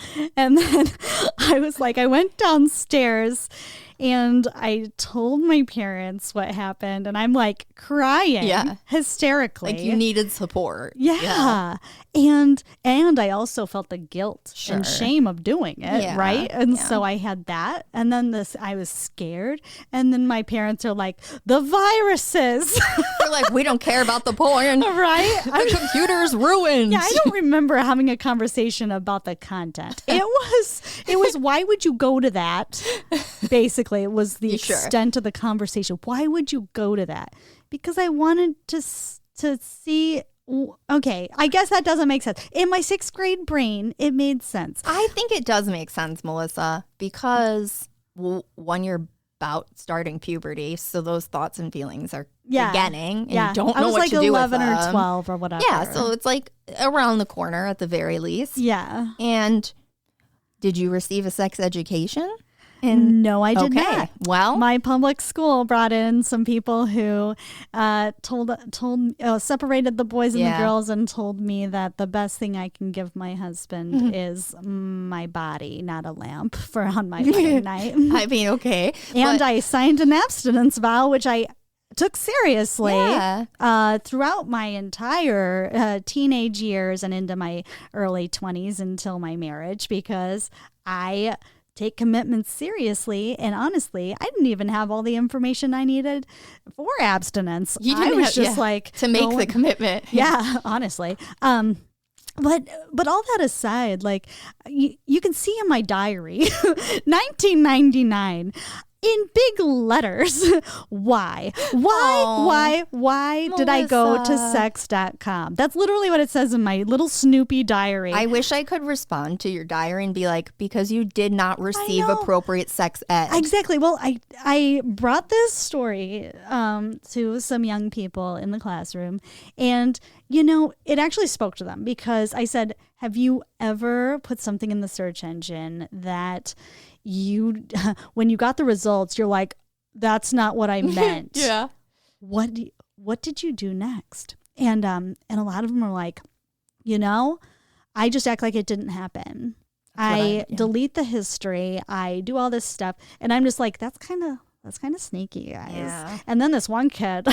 I was like, I went downstairs and I told my parents what happened, and I'm like crying hysterically. Like you needed support. Yeah. And I also felt the guilt Sure. and shame of doing it, Yeah. right? And Yeah. so I had that. And then I was scared. And then my parents are like, the viruses. They're like, we don't care about the porn. Right? Our computer's ruined. Yeah, I don't remember having a conversation about the content. It was why would you go to that? Basically, it was the extent of the conversation. Why would you go to that? Because I wanted to see. Okay, I guess that doesn't make sense. In my 6th grade brain, it made sense. I think it does make sense, Melissa, because when you're about starting puberty, so those thoughts and feelings are beginning, and you don't know what to do with them. I was like 11 or 12 or whatever. Yeah, so it's like around the corner at the very least. Yeah. And did you receive a sex education? No, I did not. Well, my public school brought in some people who separated the boys and the girls and told me that the best thing I can give my husband is my body, not a lamp for on my wedding night. I mean, okay. And I signed an abstinence vow, which I took seriously throughout my entire teenage years and into my early 20s until my marriage, because I take commitments seriously. And honestly, I didn't even have all the information I needed for abstinence. I was just like to make the commitment. Yeah, honestly. But all that aside, like you can see in my diary, 1999. In big letters. Why did I go to sex.com? That's literally what it says in my little Snoopy diary. I wish I could respond to your diary and be like, because you did not receive appropriate sex ed. Exactly. Well, I brought this story to some young people in the classroom, and it actually spoke to them, because I said, have you ever put something in the search engine that when you got the results, you're like, that's not what I meant. Yeah. What did you do next? And a lot of them are like, I just act like it didn't happen. I delete the history. I do all this stuff. And I'm just like, that's kind of sneaky, guys. Yeah. And then this one kid,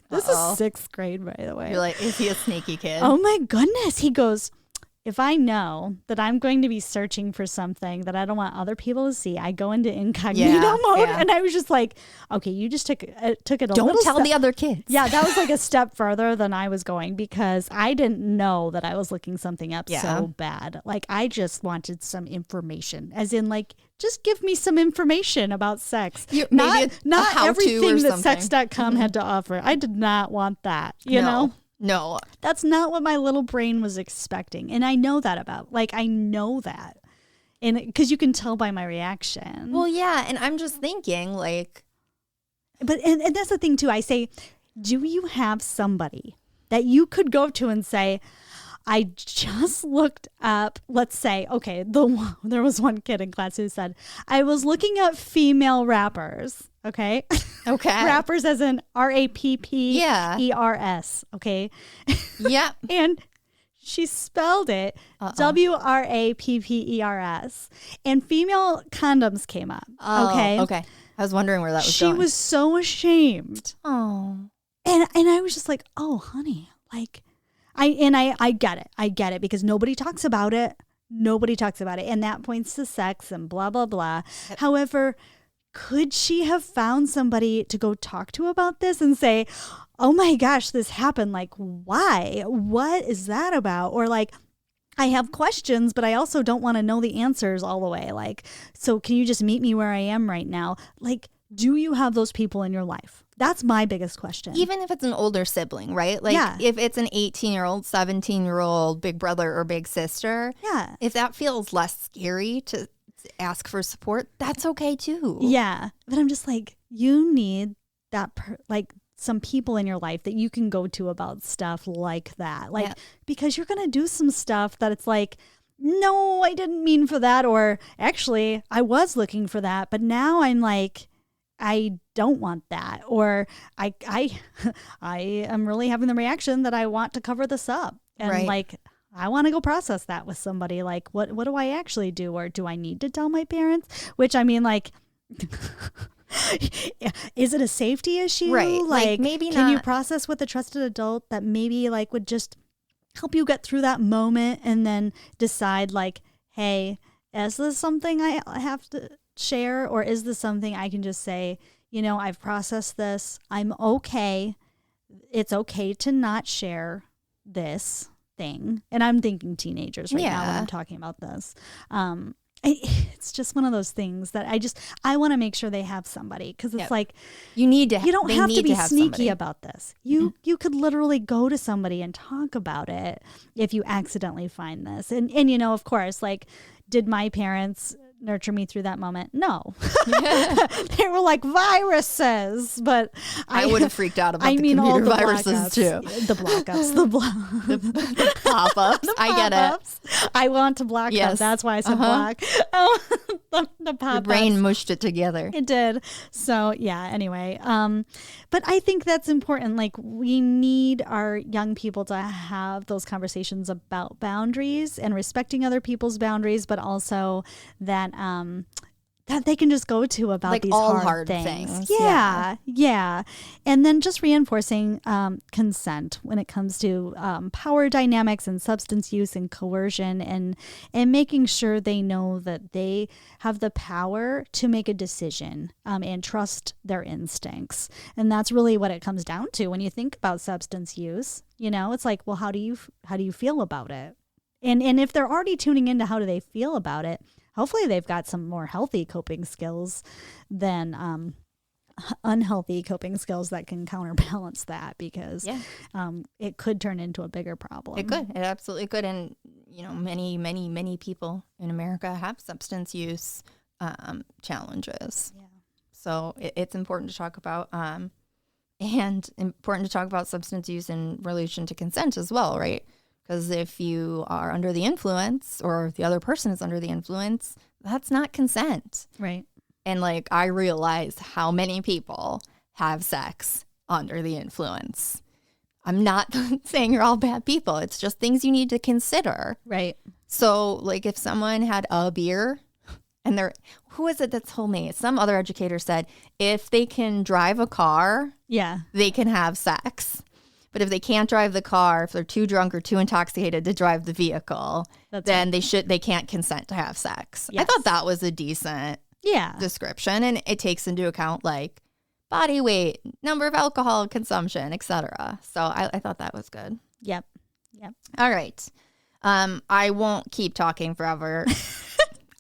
this is 6th grade, by the way. You're like, is he a sneaky kid? Oh my goodness. He goes, if I know that I'm going to be searching for something that I don't want other people to see, I go into incognito mode. Yeah. And I was just like, okay, you just took it a Don't little tell the other kids. Yeah, that was like a step further than I was going, because I didn't know that I was looking something up so bad. Like, I just wanted some information, as in like, just give me some information about sex. Not everything that sex.com had to offer. I did not want that, you know? No. That's not what my little brain was expecting. And I know that I know that. And because you can tell by my reaction. Well, yeah. And I'm just thinking but that's the thing too. I say, do you have somebody that you could go to and say, I just looked up, let's say, okay, there was one kid in class who said, I was looking up female rappers. Okay. Rappers as in RAPPERS. Okay. Yeah. And she spelled it WRAPPERS. And female condoms came up. Okay. Okay. I was wondering where that was going. She was so ashamed. Oh. And I was just like, oh, honey, like, I get it. I get it, because nobody talks about it. And that points to sex and blah, blah, blah. However, could she have found somebody to go talk to about this and say, oh my gosh, this happened. Like, why? What is that about? Or like, I have questions, but I also don't want to know the answers all the way. Like, so can you just meet me where I am right now? Like, do you have those people in your life? That's my biggest question. Even if it's an older sibling, right? Like if it's an 18-year-old, 17-year-old big brother or big sister. Yeah. If that feels less scary to ask for support, that's okay too. Yeah. But I'm just like, you need that, some people in your life that you can go to about stuff like that. Like, because you're going to do some stuff that it's like, no, I didn't mean for that. Or actually, I was looking for that, but now I'm like, I don't want that. Or I am really having the reaction that I want to cover this up. And like, I want to go process that with somebody. Like, what do I actually do? Or do I need to tell my parents? Which, I mean, like, is it a safety issue? Right. Like maybe can not. you process with a trusted adult that maybe like would just help you get through that moment and then decide like, hey, is this something I have to share? Or is this something I can just say, I've processed this. I'm okay. It's okay to not share this thing. And I'm thinking teenagers right now when I'm talking about this. It's just one of those things that I want to make sure they have somebody, because it's like you don't have to be sneaky somebody about this. You could literally go to somebody and talk about it if you accidentally find this. And of course, like, did my parents nurture me through that moment? No. They were like viruses, but I would have freaked out about the computer all the viruses too. The block-ups, the pop-ups. I get it. I want to block them. That's why I said block. Oh, the pop-ups. Your brain mushed it together. It did. So yeah, anyway. But I think that's important. Like, we need our young people to have those conversations about boundaries and respecting other people's boundaries, but also that that they can just go to about like these all hard things. Yeah. And then just reinforcing consent when it comes to power dynamics and substance use and coercion, and making sure they know that they have the power to make a decision and trust their instincts. And that's really what it comes down to when you think about substance use. It's like, well, how do you feel about it? And if they're already tuning into how do they feel about it, hopefully they've got some more healthy coping skills than unhealthy coping skills that can counterbalance that, because it could turn into a bigger problem. It could. It absolutely could. And, many people in America have substance use challenges. Yeah. So it's important to talk about, and important to talk about substance use in relation to consent as well, right? Because if you are under the influence, or if the other person is under the influence, that's not consent. Right. And like, I realize how many people have sex under the influence. I'm not saying you're all bad people. It's just things you need to consider. Right. So like, if someone had a beer and who is it that told me? Some other educator said, if they can drive a car, they can have sex. But if they can't drive the car, if they're too drunk or too intoxicated to drive the vehicle, then they can't consent to have sex. Yes. I thought that was a decent description, and it takes into account like body weight, number of alcohol consumption, etc. So I thought that was good. Yep. All right. I won't keep talking forever.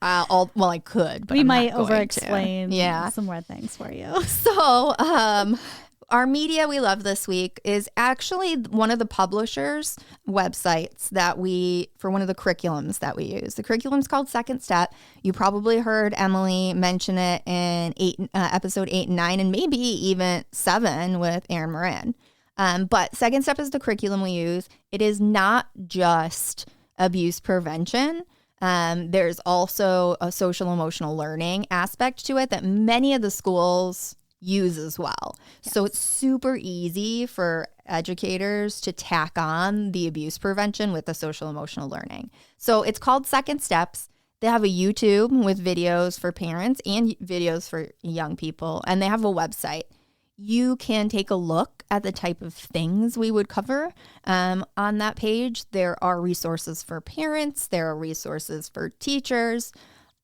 I could, but we I'm might not going over-explain to. some more things for you. So, our media we love this week is actually one of the publishers' websites for one of the curriculums that we use. The curriculum's called Second Step. You probably heard Emily mention it in episode 8 and 9, and maybe even 7 with Aaron Moran. But Second Step is the curriculum we use. It is not just abuse prevention. There's also a social emotional learning aspect to it that many of the schools use as well. Yes. So it's super easy for educators to tack on the abuse prevention with the social emotional learning. So it's called Second Steps. They have a YouTube with videos for parents and videos for young people, and they have a website. You can take a look at the type of things we would cover on that page. There are resources for parents. There are resources for teachers.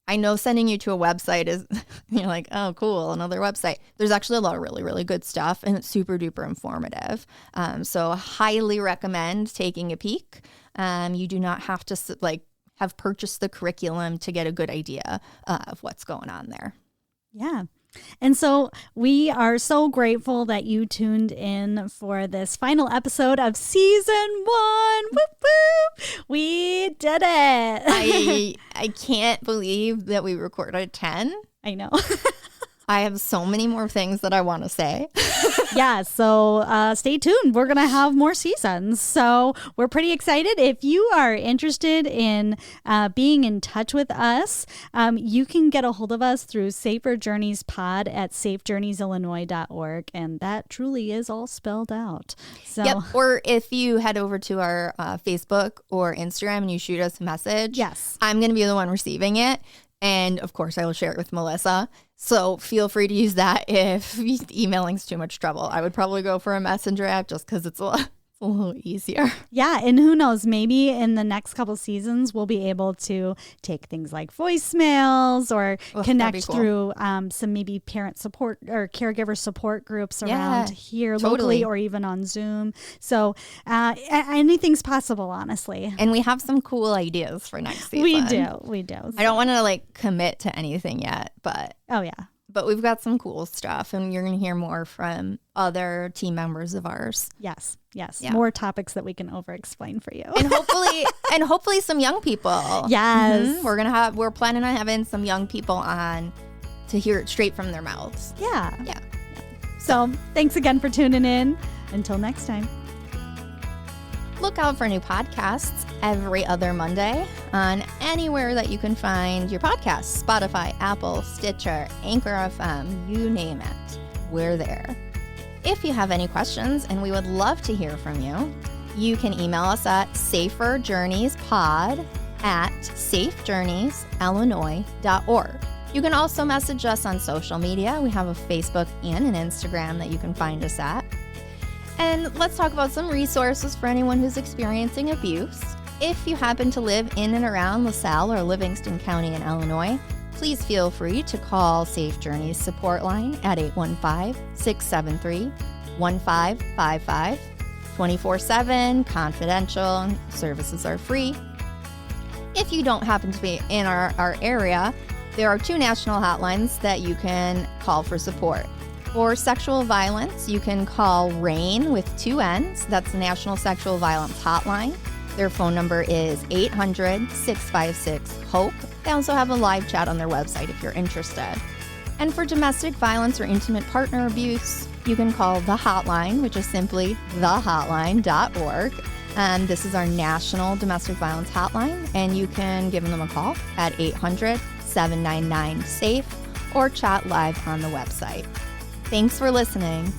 I know sending you to a website is, you're like, oh, cool, another website. There's actually a lot of really, really good stuff, and it's super duper informative. So highly recommend taking a peek. You do not have to have purchased the curriculum to get a good idea of what's going on there. Yeah. And so we are so grateful that you tuned in for this final episode of season 1. Whoop, whoop. We did it. I can't believe that we recorded 10. I know. I have so many more things that I want to say. Yeah, so stay tuned. We're going to have more seasons. So we're pretty excited. If you are interested in being in touch with us, you can get a hold of us through SafeR Journeys Pod at safejourneysillinois.org. And that truly is all spelled out. So, yep. Or if you head over to our Facebook or Instagram and you shoot us a message, yes, I'm going to be the one receiving it. And of course, I will share it with Melissa. So feel free to use that if emailing's too much trouble. I would probably go for a messenger app just because it's a little easier. Yeah, and who knows, maybe in the next couple seasons, we'll be able to take things like voicemails or connect through some maybe parent support or caregiver support groups around here locally or even on Zoom. So anything's possible, honestly. And we have some cool ideas for next season. We do. I don't want to commit to anything yet, but... Oh, yeah. But we've got some cool stuff, and you're going to hear more from other team members of ours. Yes. Yeah. More topics that we can over-explain for you. And hopefully some young people. Yes. Mm-hmm. We're planning on having some young people on to hear it straight from their mouths. Yeah. So thanks again for tuning in. Until next time. Look out for new podcasts every other Monday on anywhere that you can find your podcasts. Spotify, Apple, Stitcher, Anchor FM, you name it. We're there. If you have any questions, and we would love to hear from you, you can email us at saferjourneyspod@safejourneysillinois.org. You can also message us on social media. We have a Facebook and an Instagram that you can find us at. And let's talk about some resources for anyone who's experiencing abuse. If you happen to live in and around LaSalle or Livingston County in Illinois, please feel free to call Safe Journeys support line at 815-673-1555. 24/7, confidential, services are free. If you don't happen to be in our area, there are 2 national hotlines that you can call for support. For sexual violence, you can call RAIN with 2 N's. That's the National Sexual Violence Hotline. Their phone number is 800-656-HOPE. They also have a live chat on their website if you're interested. And for domestic violence or intimate partner abuse, you can call the hotline, which is simply thehotline.org. This is our national domestic violence hotline, and you can give them a call at 800-799-SAFE or chat live on the website. Thanks for listening.